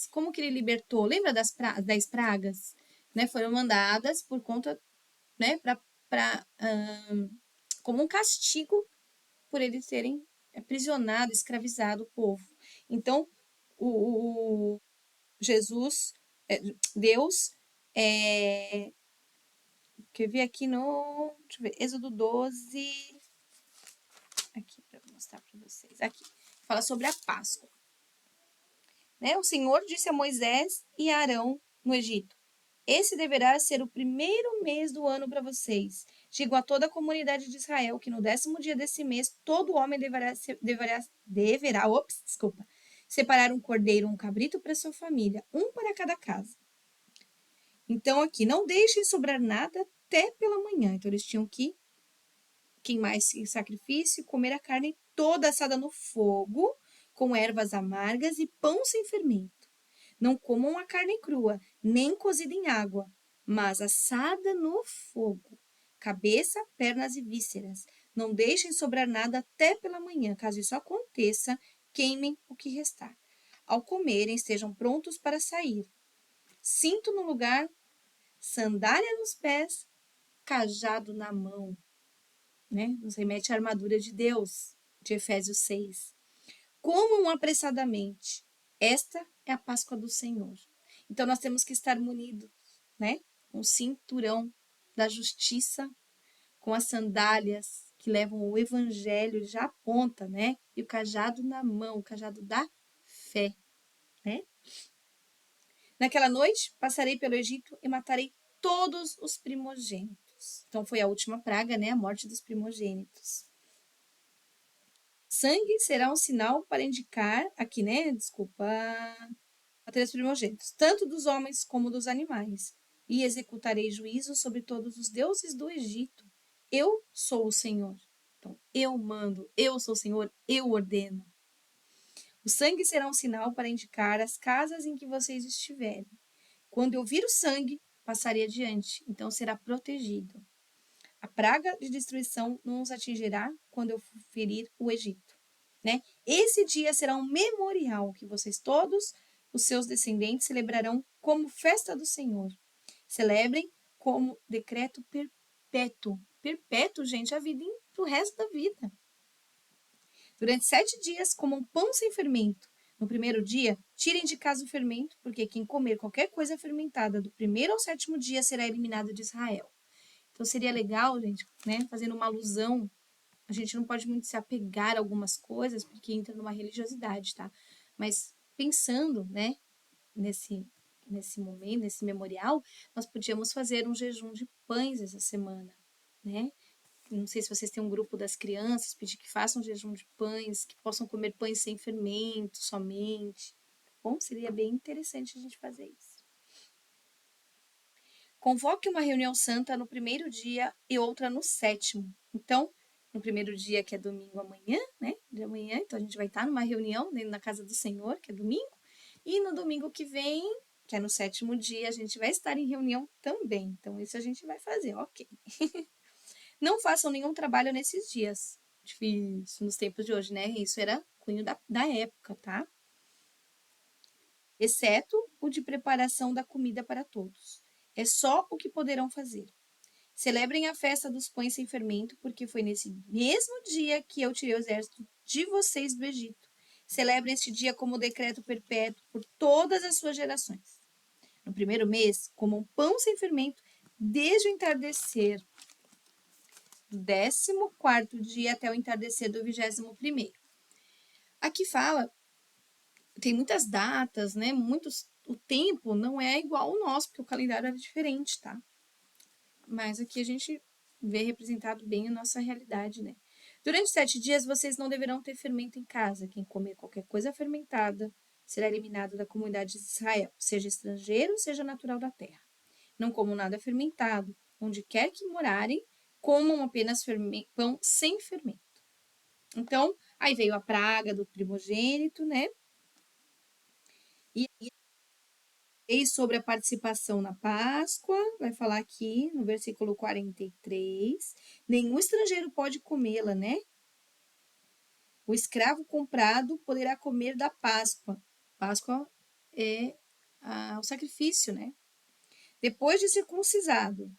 como que ele libertou? Lembra das 10 pragas? Né? Foram mandadas por conta, né, como um castigo por eles terem aprisionado, escravizado o povo. Então, o Jesus, Deus, que eu vi aqui no, deixa eu ver, Êxodo 12, aqui para mostrar para vocês, aqui, fala sobre a Páscoa. Né? O Senhor disse a Moisés e a Arão no Egito: esse deverá ser o primeiro mês do ano para vocês. Digo a toda a comunidade de Israel que no 10º dia desse mês todo homem deverá separar um cordeiro ou um cabrito para sua família, um para cada casa. Então aqui, não deixem sobrar nada até pela manhã. Então eles tinham que queimar esse sacrifício, comer a carne toda assada no fogo, com ervas amargas e pão sem fermento. Não comam a carne crua, nem cozida em água, mas assada no fogo. Cabeça, pernas e vísceras. Não deixem sobrar nada até pela manhã. Caso isso aconteça, queimem o que restar. Ao comerem, estejam prontos para sair. Cinto no lugar, sandália nos pés, cajado na mão. Né? Nos remete à armadura de Deus, de Efésios 6. Comam apressadamente. Esta é a Páscoa do Senhor. Então, nós temos que estar munidos, né? Com o cinturão da justiça, com as sandálias que levam o evangelho já à ponta, né? E o cajado na mão, o cajado da fé, né? Naquela noite, passarei pelo Egito e matarei todos os primogênitos. Então, foi a última praga, né? A morte dos primogênitos. Sangue será um sinal para indicar, aqui, né? Desculpa, matarei os primogênitos, tanto dos homens como dos animais, e executarei juízo sobre todos os deuses do Egito. Eu sou o Senhor. Então, eu mando, eu sou o Senhor, eu ordeno. O sangue será um sinal para indicar as casas em que vocês estiverem. Quando eu vir o sangue, passarei adiante, então será protegido. A praga de destruição não os atingirá quando eu ferir o Egito. Né? Esse dia será um memorial que vocês todos, os seus descendentes, celebrarão como festa do Senhor. Celebrem como decreto perpétuo. Perpétuo, gente, a vida para o resto da vida. Durante 7 dias, comam pão sem fermento. No primeiro dia, tirem de casa o fermento, porque quem comer qualquer coisa fermentada do primeiro ao 7º dia será eliminado de Israel. Então, seria legal, gente, né, fazendo uma alusão. A gente não pode muito se apegar a algumas coisas, porque entra numa religiosidade, tá? Mas pensando, né, nesse momento, nesse memorial, nós podíamos fazer um jejum de pães essa semana, né? não sei se vocês têm um grupo das crianças, pedir que façam jejum de pães, que possam comer pães sem fermento somente. Bom, seria bem interessante a gente fazer isso. Convoque uma reunião santa no primeiro dia e outra no sétimo. Então, no primeiro dia, que é domingo amanhã, né? De amanhã, então a gente vai estar numa reunião dentro da casa do Senhor, que é domingo. E no domingo que vem, que é no sétimo dia, a gente vai estar em reunião também. Então, isso a gente vai fazer, ok. Não façam nenhum trabalho nesses dias. Difícil nos tempos de hoje, né? Isso era cunho da época, tá? Exceto o de preparação da comida para todos. É só o que poderão fazer. Celebrem a festa dos pães sem fermento, porque foi nesse mesmo dia que eu tirei o exército de vocês do Egito. Celebrem este dia como decreto perpétuo por todas as suas gerações. No primeiro mês, comam pão sem fermento desde o entardecer do 14º dia até o entardecer do 21º. Aqui fala, tem muitas datas, né? O tempo não é igual ao nosso, porque o calendário era diferente, tá? Mas aqui a gente vê representado bem a nossa realidade, né? Durante 7 dias vocês não deverão ter fermento em casa. Quem comer qualquer coisa fermentada será eliminado da comunidade de Israel, seja estrangeiro, seja natural da terra. Não comam nada fermentado. Onde quer que morarem, comam apenas pão sem fermento. Então, aí veio a praga do primogênito, né? E sobre a participação na Páscoa, vai falar aqui no versículo 43. Nenhum estrangeiro pode comê-la, né? O escravo comprado poderá comer da Páscoa. Páscoa é o sacrifício, né? Depois de circuncidado,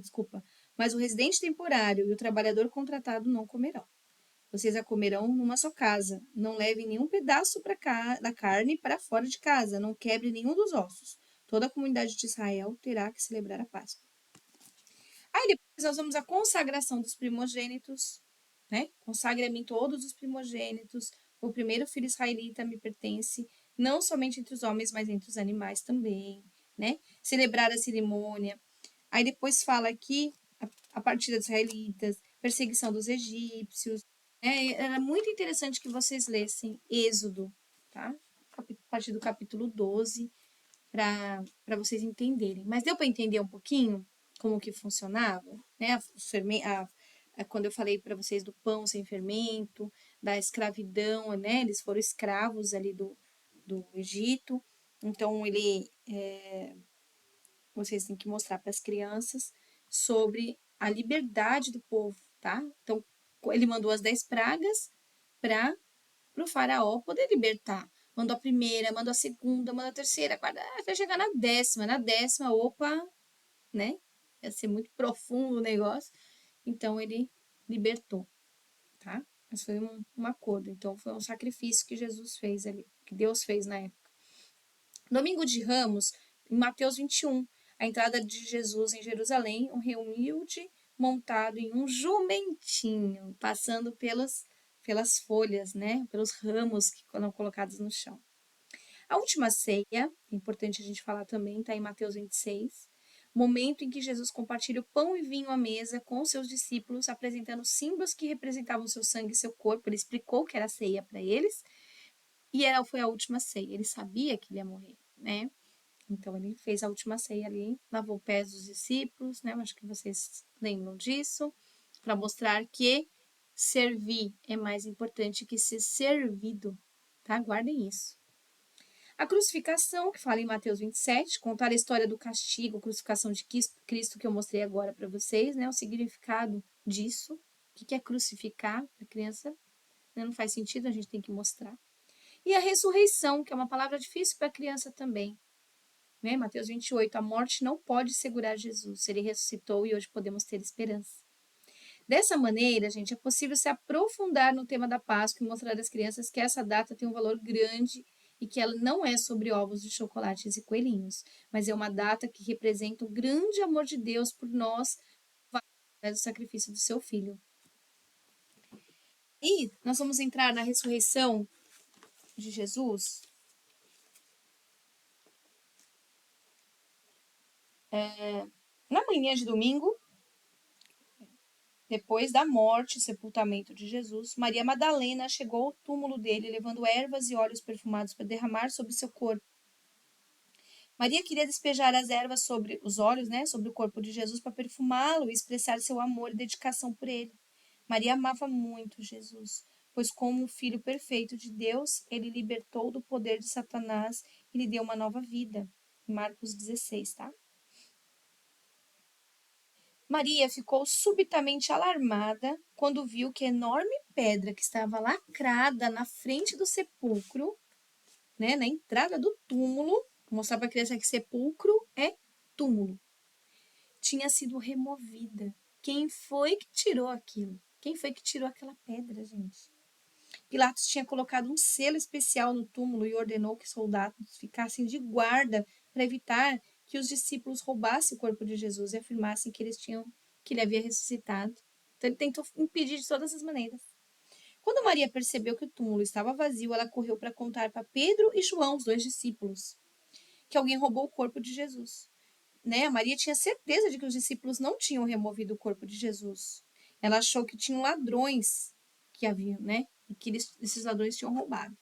desculpa. Mas o residente temporário e o trabalhador contratado não comerão. Vocês a comerão numa só casa. Não levem nenhum pedaço da carne para fora de casa. Não quebre nenhum dos ossos. Toda a comunidade de Israel terá que celebrar a Páscoa. Aí depois nós vamos à consagração dos primogênitos, né? Consagre a mim todos os primogênitos. O primeiro filho israelita me pertence, não somente entre os homens, mas entre os animais também, né? Celebrar a cerimônia. Aí depois fala aqui a partida dos israelitas, perseguição dos egípcios. Era muito interessante que vocês lessem Êxodo, tá? A partir do capítulo 12, para vocês entenderem. Mas deu para entender um pouquinho como que funcionava, né? Quando eu falei para vocês do pão sem fermento, da escravidão, né? Eles foram escravos ali do Egito. Então, vocês têm que mostrar para as crianças sobre a liberdade do povo, tá? Então, ele mandou as 10 pragas para o faraó poder libertar. Mandou a primeira, mandou a segunda, mandou a terceira, a quarta, até chegar na 10ª. Na 10ª, opa, né? Ia ser muito profundo o negócio. Então, ele libertou, tá? Mas foi um acordo. Então, foi um sacrifício que Jesus fez ali, que Deus fez na época. Domingo de Ramos, em Mateus 21, a entrada de Jesus em Jerusalém, um rei humilde montado em um jumentinho, passando pelas folhas, né? Pelos ramos que foram colocados no chão. A última ceia, é importante a gente falar também, está em Mateus 26, momento em que Jesus compartilha o pão e vinho à mesa com seus discípulos, apresentando símbolos que representavam seu sangue e seu corpo. Ele explicou que era ceia para eles, e foi a última ceia. Ele sabia que ele ia morrer, né? Então, ele fez a última ceia ali, lavou os pés dos discípulos, né? Acho que vocês lembram disso, para mostrar que servir é mais importante que ser servido, tá? Guardem isso. A crucificação, que fala em Mateus 27, contar a história do castigo, crucificação de Cristo, que eu mostrei agora para vocês, né? O significado disso. O que é crucificar? A criança, né? Não faz sentido, a gente tem que mostrar. E a ressurreição, que é uma palavra difícil para a criança também. Né? Mateus 28, a morte não pode segurar Jesus. Ele ressuscitou e hoje podemos ter esperança. Dessa maneira, gente, é possível se aprofundar no tema da Páscoa e mostrar às crianças que essa data tem um valor grande e que ela não é sobre ovos de chocolates e coelhinhos, mas é uma data que representa o grande amor de Deus por nós, através do sacrifício do seu Filho. E nós vamos entrar na ressurreição de Jesus. Na manhã de domingo, Depois da morte e sepultamento de Jesus, Maria Madalena chegou ao túmulo dele, levando ervas e óleos perfumados para derramar sobre seu corpo. Maria queria despejar as ervas sobre os olhos, né, sobre o corpo de Jesus para perfumá-lo e expressar seu amor e dedicação por ele. Maria amava muito Jesus, pois como o filho perfeito de Deus, ele libertou do poder de Satanás e lhe deu uma nova vida. Marcos 16, tá? Maria ficou subitamente alarmada quando viu que a enorme pedra que estava lacrada na frente do sepulcro, né, na entrada do túmulo, vou mostrar para a criança que sepulcro é túmulo, tinha sido removida. Quem foi que tirou aquilo? Quem foi que tirou aquela pedra, gente? Pilatos tinha colocado um selo especial no túmulo e ordenou que soldados ficassem de guarda para evitar que os discípulos roubassem o corpo de Jesus e afirmassem que ele havia ressuscitado. Então ele tentou impedir de todas as maneiras. Quando Maria percebeu que o túmulo estava vazio, ela correu para contar para Pedro e João, os dois discípulos, que alguém roubou o corpo de Jesus. Né? Maria tinha certeza de que os discípulos não tinham removido o corpo de Jesus. Ela achou que tinham ladrões que haviam, né? E que esses ladrões tinham roubado.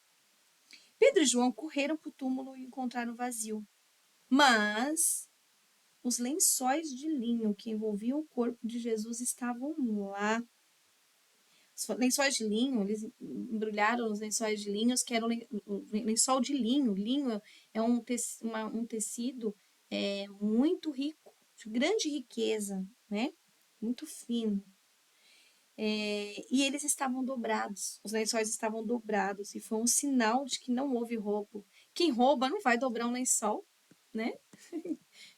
Pedro e João correram para o túmulo e encontraram vazio. Mas os lençóis de linho que envolviam o corpo de Jesus estavam lá. Os lençóis de linho, eles embrulharam os lençóis de linho, que eram lençol de linho. Linho é um tecido muito rico, de grande riqueza, né? Muito fino. E eles estavam dobrados, os lençóis estavam dobrados, e foi um sinal de que não houve roubo. Quem rouba não vai dobrar um lençol, né?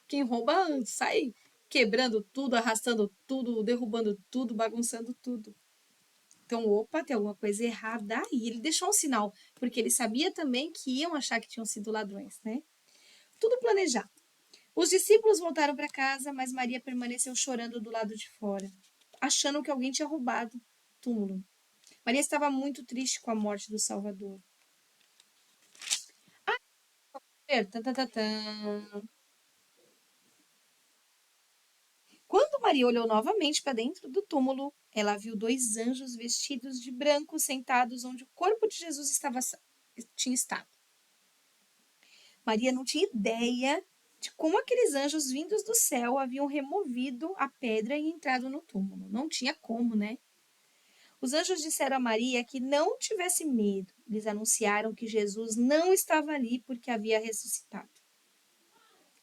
Quem rouba sai quebrando tudo, arrastando tudo, derrubando tudo, bagunçando tudo. Então, opa, tem alguma coisa errada aí. Ele deixou um sinal, porque ele sabia também que iam achar que tinham sido ladrões, né? Tudo planejado. Os discípulos voltaram para casa, mas Maria permaneceu chorando do lado de fora, achando que alguém tinha roubado o túmulo. Maria estava muito triste com a morte do Salvador. Quando Maria olhou novamente para dentro do túmulo, ela viu dois anjos vestidos de branco sentados onde o corpo de Jesus tinha estado. Maria não tinha ideia de como aqueles anjos vindos do céu haviam removido a pedra e entrado no túmulo. Não tinha como, né? Os anjos disseram a Maria que não tivesse medo. Eles anunciaram que Jesus não estava ali porque havia ressuscitado.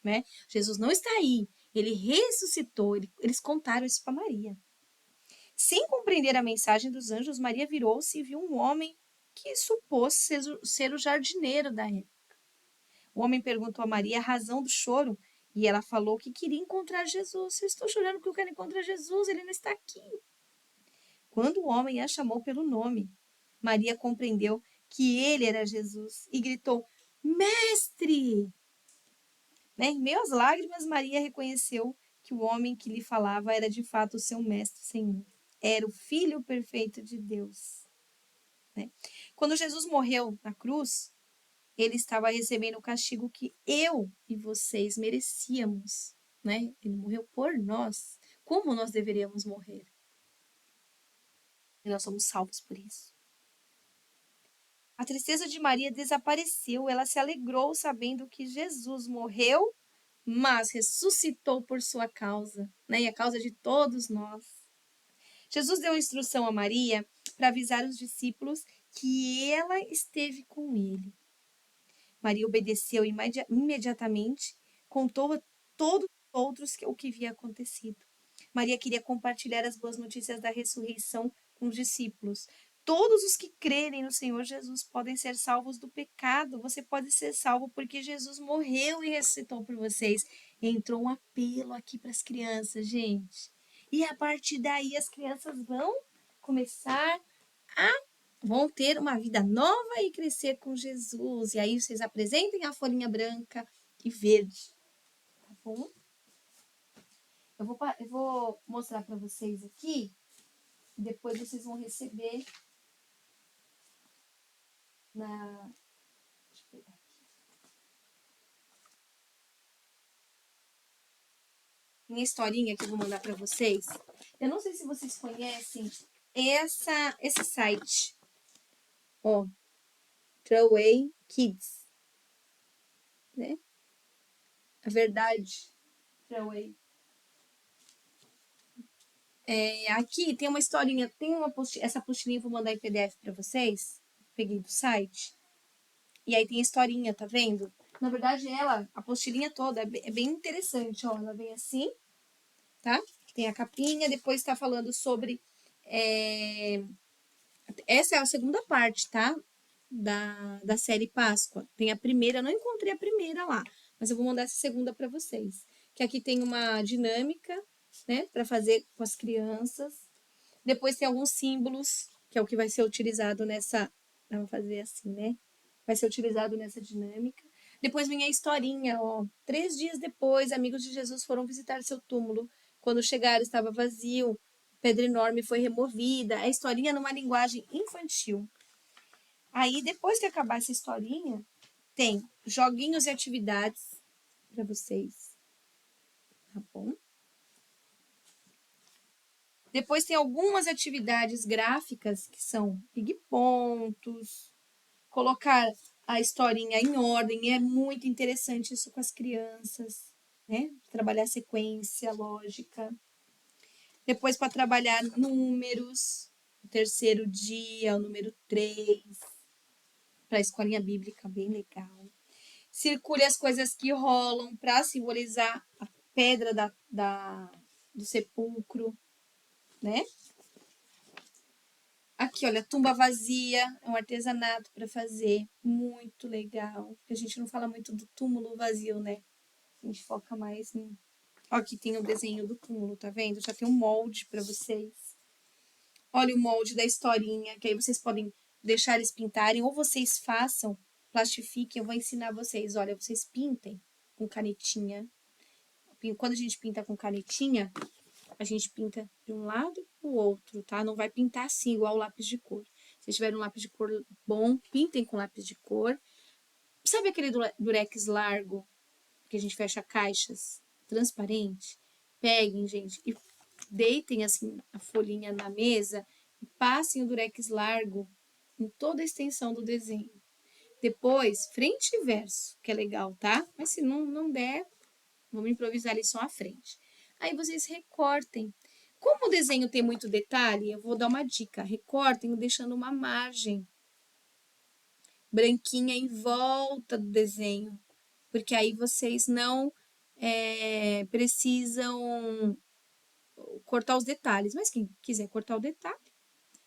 Né? Jesus não está aí. Ele ressuscitou. Eles contaram isso para Maria. Sem compreender a mensagem dos anjos, Maria virou-se e viu um homem que supôs ser o jardineiro da época. O homem perguntou a Maria a razão do choro e ela falou que queria encontrar Jesus. Eu estou chorando porque eu quero encontrar Jesus, ele não está aqui. Quando o homem a chamou pelo nome, Maria compreendeu que ele era Jesus e gritou: Mestre! Né? Em meio às lágrimas, Maria reconheceu que o homem que lhe falava era de fato o seu mestre Senhor. Era o Filho perfeito de Deus. Né? Quando Jesus morreu na cruz, ele estava recebendo o castigo que eu e vocês merecíamos. Né? Ele morreu por nós. Como nós deveríamos morrer? E nós somos salvos por isso. A tristeza de Maria desapareceu. Ela se alegrou sabendo que Jesus morreu, mas ressuscitou por sua causa, né? E a causa de todos nós. Jesus deu instrução a Maria para avisar os discípulos que ela esteve com ele. Maria obedeceu imediatamente, contou a todos os outros o que havia acontecido. Maria queria compartilhar as boas notícias da ressurreição com os discípulos. Todos os que crerem no Senhor Jesus podem ser salvos do pecado. Você pode ser salvo porque Jesus morreu e ressuscitou por vocês. Entrou um apelo aqui para as crianças, gente. E a partir daí as crianças vão ter uma vida nova e crescer com Jesus. E aí vocês apresentem a folhinha branca e verde, tá bom? Eu vou mostrar para vocês aqui. Depois vocês vão receber na... Deixa eu pegar aqui. Minha historinha que eu vou mandar para vocês. Eu não sei se vocês conhecem esse site. Ó, Throwaway Kids, né? A verdade, Throwaway. Aqui tem uma historinha, essa apostilinha eu vou mandar em PDF para vocês. Peguei do site. E aí tem a historinha, tá vendo? Na verdade, a apostilinha toda é bem interessante, ó. Ela vem assim, tá? Tem a capinha, depois tá falando sobre. Essa é a segunda parte, tá? Da série Páscoa. Tem a primeira, eu não encontrei a primeira lá, mas eu vou mandar essa segunda para vocês. Que aqui tem uma dinâmica, né, para fazer com as crianças. Depois tem alguns símbolos, que é o que vai ser utilizado nessa. Vamos fazer assim, né? Vai ser utilizado nessa dinâmica. Depois vem a historinha, ó. 3 dias depois, amigos de Jesus foram visitar seu túmulo. Quando chegaram, estava vazio. Pedra enorme foi removida. A historinha numa linguagem infantil. Aí, depois que acabar essa historinha, tem joguinhos e atividades para vocês. Tá bom? Depois tem algumas atividades gráficas que são pontos, colocar a historinha em ordem. É muito interessante isso com as crianças, né? Trabalhar sequência, lógica. Depois para trabalhar números, o terceiro dia, o número 3, para a escolinha bíblica, bem legal. Circule as coisas que rolam para simbolizar a pedra do sepulcro, né? Aqui, olha, tumba vazia, é um artesanato para fazer, muito legal. Porque a gente não fala muito do túmulo vazio, né? A gente foca mais em. Ó, aqui tem o desenho do túmulo, tá vendo? Já tem um molde para vocês. Olha o molde da historinha, que aí vocês podem deixar eles pintarem, ou vocês façam, plastifiquem. Eu vou ensinar vocês. Olha, vocês pintem com canetinha. Quando a gente pinta com canetinha, a gente pinta de um lado para o outro, tá? Não vai pintar assim, igual o lápis de cor. Se tiver um lápis de cor bom, pintem com lápis de cor. Sabe aquele durex largo que a gente fecha caixas transparente? Peguem, gente, e deitem assim a folhinha na mesa e passem o durex largo em toda a extensão do desenho. Depois, frente e verso, que é legal, tá? Mas se não der, vamos improvisar ali só a frente. Aí vocês recortem. Como o desenho tem muito detalhe, eu vou dar uma dica. Recortem deixando uma margem branquinha em volta do desenho. Porque aí vocês não precisam cortar os detalhes. Mas quem quiser cortar o detalhe,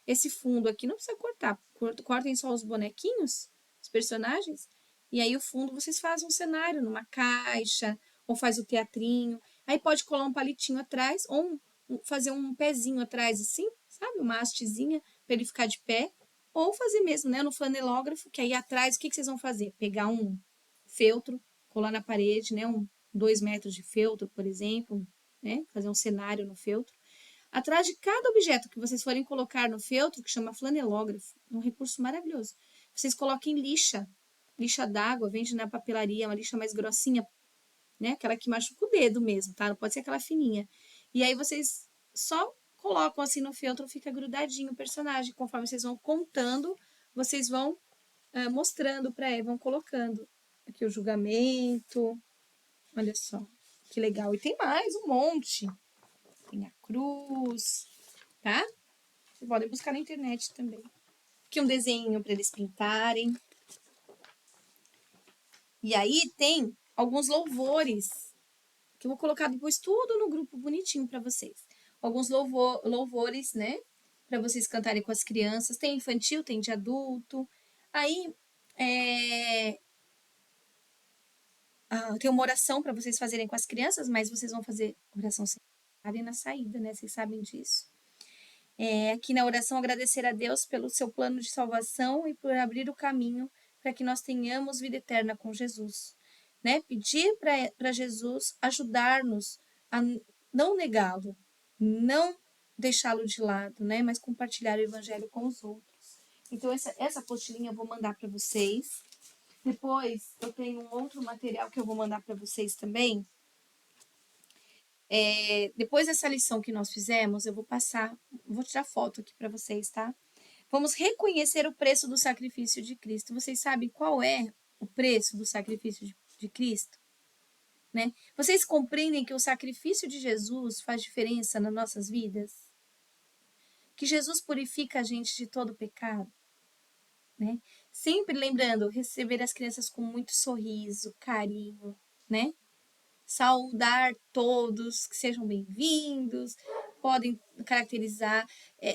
esse fundo aqui não precisa cortar. Cortem só os bonequinhos, os personagens. E aí o fundo vocês fazem um cenário numa caixa, ou faz o teatrinho. Aí pode colar um palitinho atrás, ou fazer um pezinho atrás, assim, sabe? Uma hastezinha para ele ficar de pé. Ou fazer mesmo, né? No flanelógrafo, que aí atrás, o que vocês vão fazer? Pegar um feltro, colar na parede, né? 2 metros de feltro, por exemplo, né? Fazer um cenário no feltro. Atrás de cada objeto que vocês forem colocar no feltro, que chama flanelógrafo, um recurso maravilhoso, vocês coloquem lixa d'água, vende na papelaria, uma lixa mais grossinha, né? Aquela que machuca o dedo mesmo, tá? Não pode ser aquela fininha. E aí vocês só colocam assim no feltro, fica grudadinho o personagem. Conforme vocês vão contando, vocês vão mostrando para ele, vão colocando. Aqui o julgamento, olha só, que legal. E tem mais um monte. Tem a cruz, tá? Vocês podem buscar na internet também. Aqui um desenho para eles pintarem. E aí tem alguns louvores, que eu vou colocar depois tudo no grupo bonitinho para vocês. Alguns louvores, né? Para vocês cantarem com as crianças. Tem infantil, tem de adulto. Aí tem uma oração para vocês fazerem com as crianças, mas vocês vão fazer oração sem na saída, né? Vocês sabem disso. Aqui na oração, agradecer a Deus pelo seu plano de salvação e por abrir o caminho para que nós tenhamos vida eterna com Jesus. Né? Pedir para Jesus ajudar-nos a não negá-lo, não deixá-lo de lado, né? Mas compartilhar o evangelho com os outros. Então, essa apostilinha eu vou mandar para vocês. Depois, eu tenho um outro material que eu vou mandar para vocês também. depois dessa lição que nós fizemos, vou tirar foto aqui para vocês, tá? Vamos reconhecer o preço do sacrifício de Cristo. Vocês sabem qual é o preço do sacrifício de Cristo? Né? Vocês compreendem que o sacrifício de Jesus faz diferença nas nossas vidas? Que Jesus purifica a gente de todo pecado? Né? Sempre lembrando, receber as crianças com muito sorriso, carinho, né? Saudar todos, que sejam bem-vindos, podem caracterizar.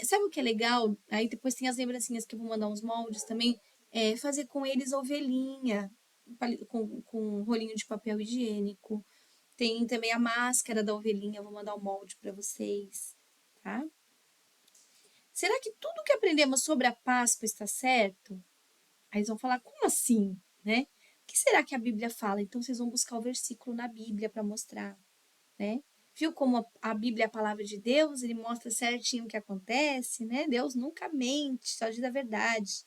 Sabe o que é legal? Aí depois tem as lembrancinhas que eu vou mandar uns moldes também. Fazer com eles ovelhinha, com um rolinho de papel higiênico. Tem também a máscara da ovelhinha, eu vou mandar o molde para vocês, tá? Será que tudo que aprendemos sobre a Páscoa está certo? Aí eles vão falar, como assim, né? O que será que a Bíblia fala? Então, vocês vão buscar o versículo na Bíblia para mostrar, né? Viu como a Bíblia é a palavra de Deus? Ele mostra certinho o que acontece, né? Deus nunca mente, só diz a verdade.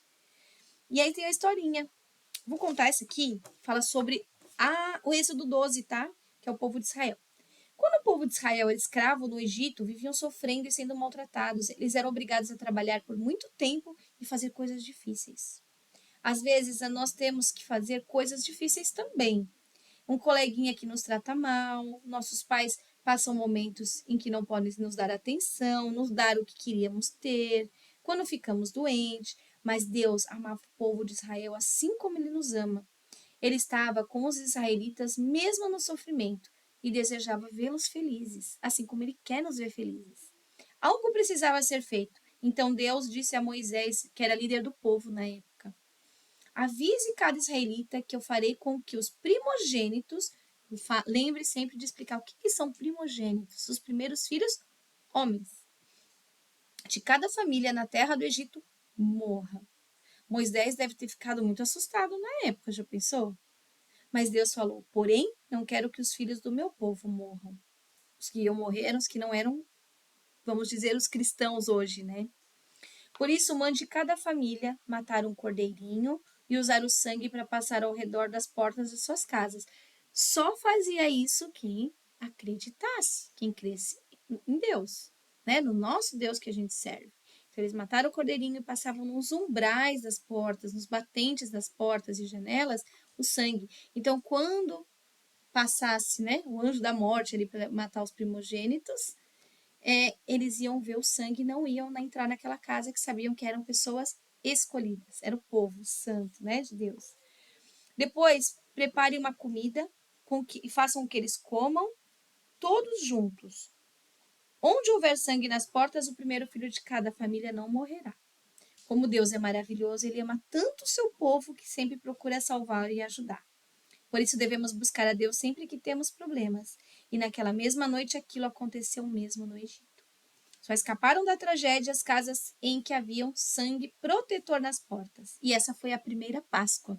E aí tem a historinha. Vou contar essa aqui, fala sobre o Êxodo 12, tá? Que é o povo de Israel. Quando o povo de Israel era escravo no Egito, viviam sofrendo e sendo maltratados. Eles eram obrigados a trabalhar por muito tempo e fazer coisas difíceis. Às vezes, nós temos que fazer coisas difíceis também. Um coleguinha que nos trata mal, nossos pais passam momentos em que não podem nos dar atenção, nos dar o que queríamos ter, quando ficamos doentes, mas Deus amava o povo de Israel assim como Ele nos ama. Ele estava com os israelitas mesmo no sofrimento e desejava vê-los felizes, assim como Ele quer nos ver felizes. Algo precisava ser feito, então Deus disse a Moisés, que era líder do povo na época: avise cada israelita que eu farei com que os primogênitos, lembre sempre de explicar o que são primogênitos, os primeiros filhos, homens, de cada família na terra do Egito, morra. Moisés deve ter ficado muito assustado na época, já pensou? Mas Deus falou, porém, não quero que os filhos do meu povo morram. Os que iam morrer eram os que não eram, vamos dizer, os cristãos hoje, né? Por isso, mande cada família matar um cordeirinho e usar o sangue para passar ao redor das portas de suas casas. Só fazia isso quem acreditasse, quem cresce em Deus, né? No nosso Deus que a gente serve. Então, eles mataram o cordeirinho e passavam nos umbrais das portas, nos batentes das portas e janelas, o sangue. Então, quando passasse, né, o anjo da morte ali para matar os primogênitos, eles iam ver o sangue e não iam entrar naquela casa, que sabiam que eram pessoas escolhidas, era o povo santo, né, de Deus. Depois, prepare uma comida e façam que eles comam todos juntos. Onde houver sangue nas portas, o primeiro filho de cada família não morrerá. Como Deus é maravilhoso, Ele ama tanto o seu povo que sempre procura salvar e ajudar. Por isso devemos buscar a Deus sempre que temos problemas. E naquela mesma noite aquilo aconteceu mesmo no Egito. Só escaparam da tragédia as casas em que haviam sangue protetor nas portas. E essa foi a primeira Páscoa.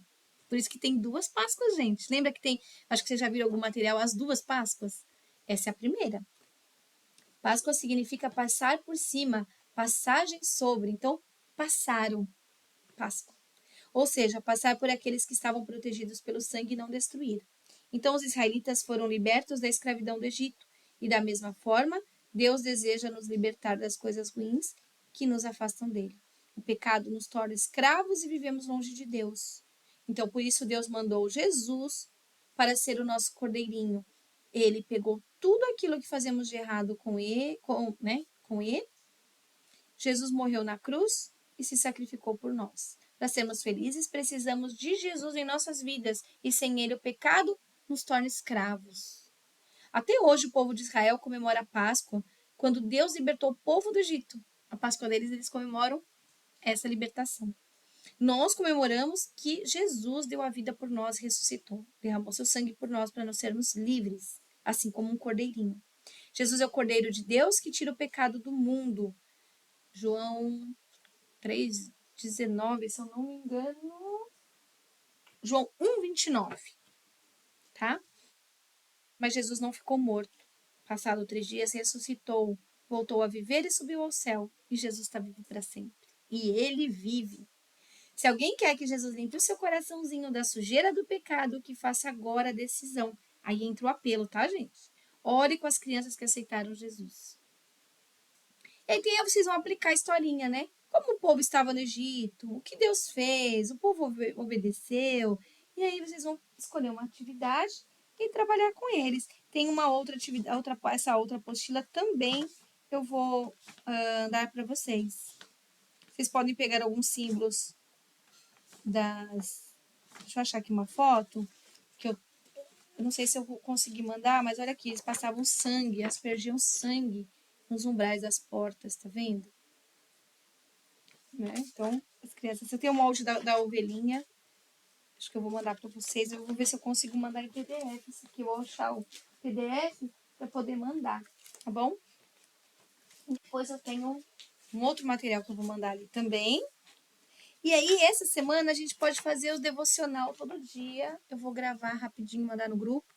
Por isso que tem duas Páscoas, gente. Lembra que tem, acho que vocês já viram algum material, as duas Páscoas? Essa é a primeira. Páscoa significa passar por cima, passagem sobre. Então, passaram. Páscoa. Ou seja, passar por aqueles que estavam protegidos pelo sangue e não destruir. Então, os israelitas foram libertos da escravidão do Egito. E da mesma forma, Deus deseja nos libertar das coisas ruins que nos afastam dele. O pecado nos torna escravos e vivemos longe de Deus. Então, por isso, Deus mandou Jesus para ser o nosso cordeirinho. Ele pegou tudo aquilo que fazemos de errado com ele. Jesus morreu na cruz e se sacrificou por nós. Para sermos felizes, precisamos de Jesus em nossas vidas, e sem ele o pecado nos torna escravos. Até hoje o povo de Israel comemora a Páscoa, quando Deus libertou o povo do Egito. A Páscoa deles, eles comemoram essa libertação. Nós comemoramos que Jesus deu a vida por nós, ressuscitou, derramou seu sangue por nós para nós sermos livres, assim como um cordeirinho. Jesus é o Cordeiro de Deus que tira o pecado do mundo. João 3,19, se eu não me engano. João 1,29, tá? Mas Jesus não ficou morto. Passado 3 dias, ressuscitou, voltou a viver e subiu ao céu. E Jesus está vivo para sempre. E ele vive. Se alguém quer que Jesus limpe o seu coraçãozinho da sujeira do pecado, que faça agora a decisão. Aí entra o apelo, tá, gente? Ore com as crianças que aceitaram Jesus. E aí vocês vão aplicar a historinha, né? Como o povo estava no Egito, o que Deus fez, o povo obedeceu. E aí vocês vão escolher uma atividade e trabalhar com eles. Tem uma outra atividade, essa outra apostila também eu vou dar para vocês. Vocês podem pegar alguns símbolos das... Deixa eu achar aqui uma foto, que eu não sei se eu consegui mandar, mas olha aqui, eles passavam sangue, aspergiam sangue nos umbrais das portas, tá vendo? Né? Então, as crianças... Eu tenho o molde da ovelhinha, acho que eu vou mandar para vocês. Eu vou ver se eu consigo mandar em PDF. Esse aqui eu vou achar o PDF para poder mandar, tá bom? E depois eu tenho um outro material que eu vou mandar ali também. E aí, essa semana, a gente pode fazer o devocional todo dia. Eu vou gravar rapidinho, mandar no grupo.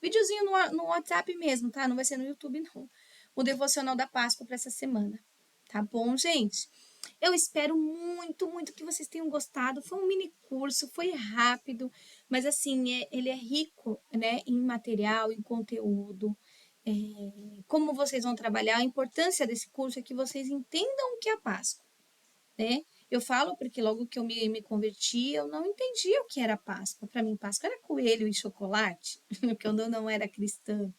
Videozinho no WhatsApp mesmo, tá? Não vai ser no YouTube, não. O devocional da Páscoa para essa semana. Tá bom, gente? Eu espero muito, muito que vocês tenham gostado. Foi um mini curso, foi rápido, mas assim, ele é rico, né, em material, em conteúdo. Como vocês vão trabalhar, a importância desse curso é que vocês entendam o que é a Páscoa, né? Eu falo porque logo que eu me converti, eu não entendia o que era Páscoa. Para mim, Páscoa era coelho e chocolate, porque eu não era cristã.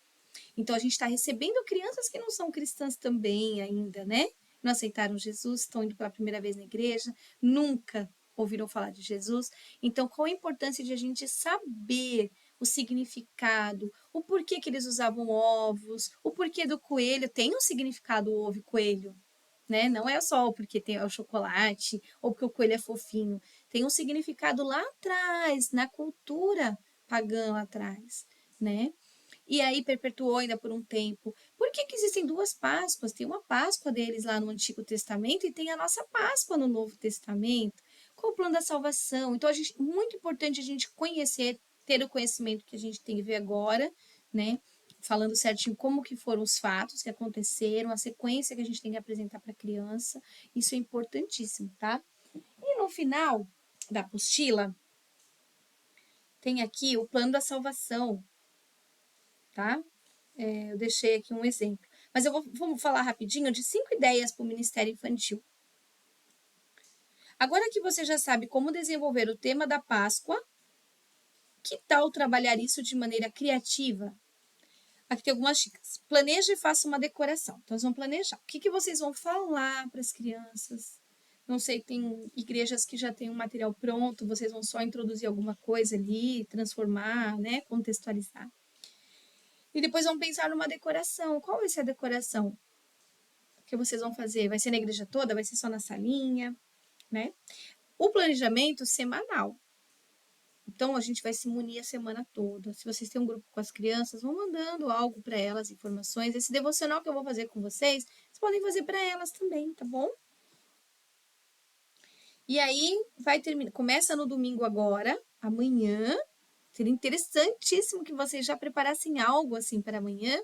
Então, a gente está recebendo crianças que não são cristãs também ainda, né? Não aceitaram Jesus, estão indo pela primeira vez na igreja, nunca ouviram falar de Jesus. Então, qual a importância de a gente saber o significado, o porquê que eles usavam ovos, o porquê do coelho? Tem um significado o ovo e coelho, né? Não é só porque tem o chocolate ou porque o coelho é fofinho. Tem um significado lá atrás, na cultura pagã lá atrás, né? E aí perpetuou ainda por um tempo. Por que existem duas Páscoas? Tem uma Páscoa deles lá no Antigo Testamento e tem a nossa Páscoa no Novo Testamento. Qual o plano da salvação? Então, muito importante a gente conhecer, ter o conhecimento que a gente tem que ver agora, né? Falando certinho como que foram os fatos que aconteceram, a sequência que a gente tem que apresentar para a criança. Isso é importantíssimo, tá? E no final da apostila, tem aqui o plano da salvação, tá? Eu deixei aqui um exemplo. Mas vamos falar rapidinho de 5 ideias para o Ministério Infantil. Agora que você já sabe como desenvolver o tema da Páscoa, que tal trabalhar isso de maneira criativa? Aqui tem algumas dicas. Planeje e faça uma decoração. Então, eles vão planejar. O que vocês vão falar para as crianças? Não sei, tem igrejas que já têm um material pronto, vocês vão só introduzir alguma coisa ali, transformar, né, contextualizar. E depois vão pensar numa decoração. Qual vai ser a decoração que vocês vão fazer? Vai ser na igreja toda? Vai ser só na salinha? Né? O planejamento semanal. Então, a gente vai se munir a semana toda. Se vocês têm um grupo com as crianças, vão mandando algo para elas, informações. Esse devocional que eu vou fazer com vocês, vocês podem fazer para elas também, tá bom? E aí, vai terminar. Começa no domingo agora, amanhã. Seria interessantíssimo que vocês já preparassem algo assim para amanhã.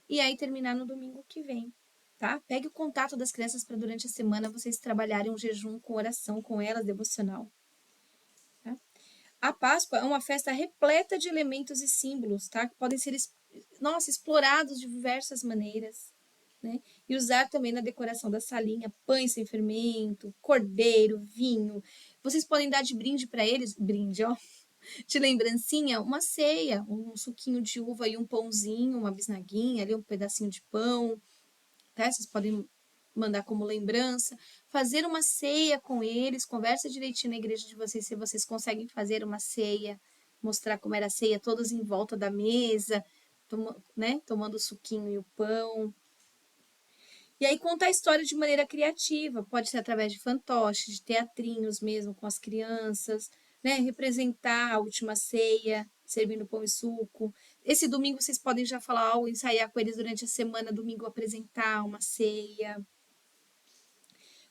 E aí, terminar no domingo que vem. Tá? Pegue o contato das crianças para durante a semana vocês trabalharem um jejum com oração com elas, devocional. Tá? A Páscoa é uma festa repleta de elementos e símbolos, tá? Que podem ser, explorados de diversas maneiras, né? E usar também na decoração da salinha, pães sem fermento, cordeiro, vinho. Vocês podem dar de brinde para eles, brinde, ó, de lembrancinha, uma ceia, um suquinho de uva e um pãozinho, uma bisnaguinha, ali um pedacinho de pão, tá? Vocês podem mandar como lembrança, fazer uma ceia com eles, conversa direitinho na igreja de vocês se vocês conseguem fazer uma ceia, mostrar como era a ceia, todos em volta da mesa, né? Tomando o suquinho e o pão. E aí contar a história de maneira criativa, pode ser através de fantoches, de teatrinhos mesmo com as crianças, né? Representar a última ceia, servindo pão e suco. Esse domingo vocês podem já falar ou ensaiar com eles durante a semana, domingo apresentar uma ceia.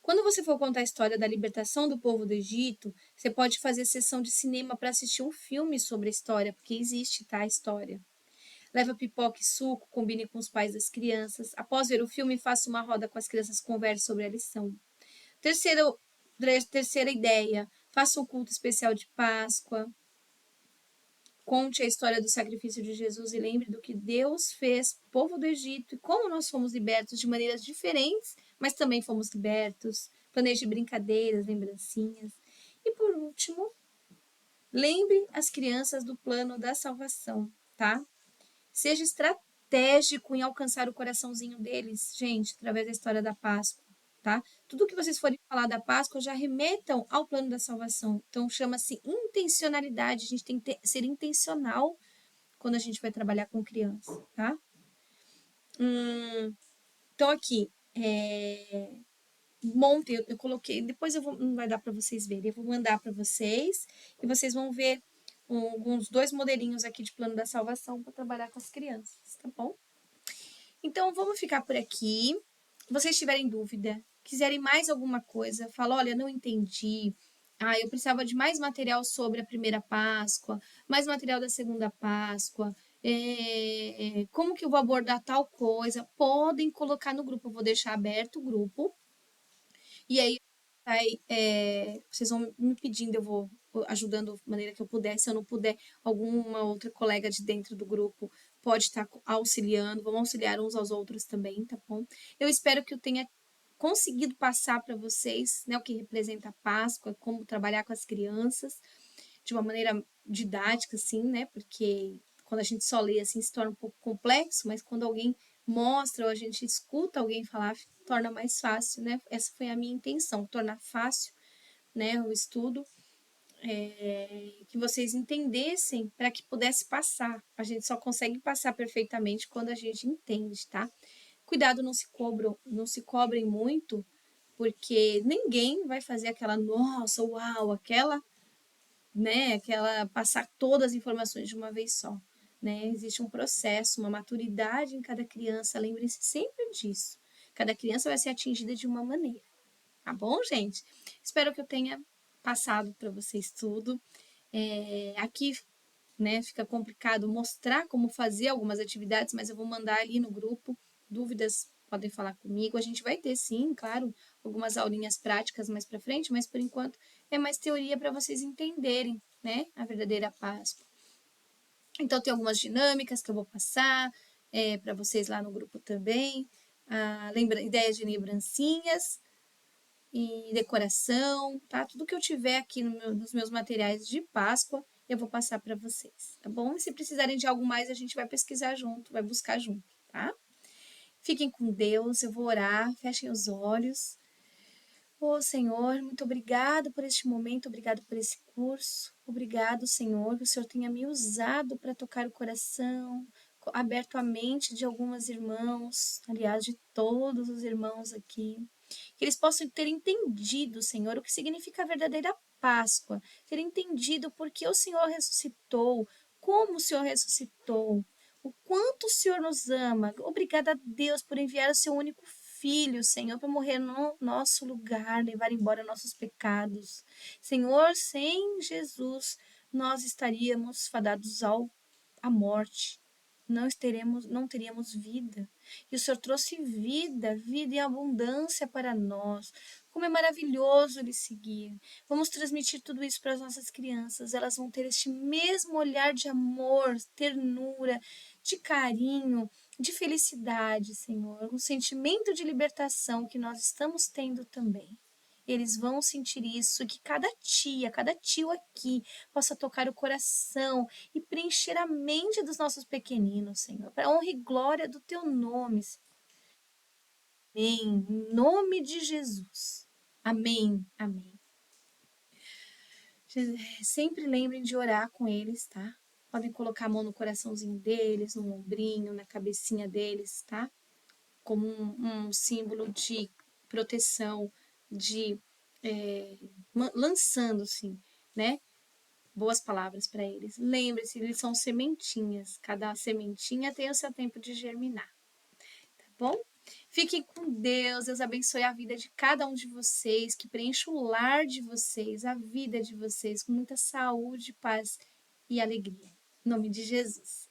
Quando você for contar a história da libertação do povo do Egito, você pode fazer sessão de cinema para assistir um filme sobre a história, porque existe, tá, a história. Leva pipoca e suco, combine com os pais das crianças. Após ver o filme, faça uma roda com as crianças, converse sobre a lição. Terceira ideia, faça um culto especial de Páscoa. Conte a história do sacrifício de Jesus e lembre do que Deus fez, povo do Egito, e como nós fomos libertos de maneiras diferentes, mas também fomos libertos. Planeje brincadeiras, lembrancinhas. E por último, lembre as crianças do plano da salvação, tá? Seja estratégico em alcançar o coraçãozinho deles, gente, através da história da Páscoa, tá? Tudo que vocês forem falar da Páscoa já remetam ao plano da salvação. Então, chama-se intencionalidade. A gente tem que ser intencional quando a gente vai trabalhar com criança, tá? Então, aqui, montem, eu coloquei, depois não vai dar para vocês verem, eu vou mandar para vocês e vocês vão ver alguns 2 modelinhos aqui de plano da salvação para trabalhar com as crianças, tá bom? Então, vamos ficar por aqui. Se vocês tiverem dúvida, quiserem mais alguma coisa, fala, olha, não entendi. Eu precisava de mais material sobre a primeira Páscoa, mais material da segunda Páscoa. Como que eu vou abordar tal coisa? Podem colocar no grupo, eu vou deixar aberto o grupo. E aí, vocês vão me pedindo, eu vou ajudando da maneira que eu puder. Se eu não puder, alguma outra colega de dentro do grupo pode estar auxiliando. Vamos auxiliar uns aos outros também, tá bom? Eu espero que eu tenha conseguido passar para vocês, né, o que representa a Páscoa, como trabalhar com as crianças de uma maneira didática, assim, né? Porque quando a gente só lê assim se torna um pouco complexo, mas quando alguém mostra ou a gente escuta alguém falar, torna mais fácil, né? Essa foi a minha intenção, tornar fácil, né, o estudo, que vocês entendessem para que pudesse passar. A gente só consegue passar perfeitamente quando a gente entende, tá? Cuidado, não se cobrem muito, porque ninguém vai fazer aquela, nossa, uau, aquela, né, aquela passar todas as informações de uma vez só, né? Existe um processo, uma maturidade em cada criança, lembrem-se sempre disso. Cada criança vai ser atingida de uma maneira, tá bom, gente? Espero que eu tenha passado para vocês tudo. Aqui, né, fica complicado mostrar como fazer algumas atividades, mas eu vou mandar ali no grupo. Dúvidas, podem falar comigo. A gente vai ter, sim, claro, algumas aulinhas práticas mais para frente, mas por enquanto é mais teoria para vocês entenderem, né, a verdadeira Páscoa. Então, tem algumas dinâmicas que eu vou passar para vocês lá no grupo também. Ideias de lembrancinhas e decoração, tá? Tudo que eu tiver aqui nos meus materiais de Páscoa, eu vou passar para vocês, tá bom? E se precisarem de algo mais, a gente vai pesquisar junto, vai buscar junto, tá? Fiquem com Deus, eu vou orar, fechem os olhos. Senhor, muito obrigado por este momento, obrigado por esse curso. Obrigado, Senhor, que o Senhor tenha me usado para tocar o coração, aberto a mente de alguns irmãos, aliás, de todos os irmãos aqui. Que eles possam ter entendido, Senhor, o que significa a verdadeira Páscoa, ter entendido por que o Senhor ressuscitou, como o Senhor ressuscitou, o quanto o Senhor nos ama. Obrigada a Deus por enviar o seu único Filho, Senhor, para morrer no nosso lugar, levar embora nossos pecados. Senhor, sem Jesus, nós estaríamos fadados à morte. Não teríamos vida. E o Senhor trouxe vida, vida em abundância para nós. Como é maravilhoso lhe seguir. Vamos transmitir tudo isso para as nossas crianças. Elas vão ter este mesmo olhar de amor, ternura, de carinho, de felicidade, Senhor. Um sentimento de libertação que nós estamos tendo também. Eles vão sentir isso, que cada tia, cada tio aqui possa tocar o coração e preencher a mente dos nossos pequeninos, Senhor, para a honra e glória do teu nome, Senhor. Amém. Em nome de Jesus. Amém. Amém. Sempre lembrem de orar com eles, tá? Podem colocar a mão no coraçãozinho deles, no ombrinho, na cabecinha deles, tá? Como um símbolo de proteção, de lançando, assim, né? Boas palavras para eles. Lembre-se, eles são sementinhas. Cada sementinha tem o seu tempo de germinar. Tá bom? Fiquem com Deus. Deus abençoe a vida de cada um de vocês, que preencha o lar de vocês, a vida de vocês, com muita saúde, paz e alegria. Em nome de Jesus.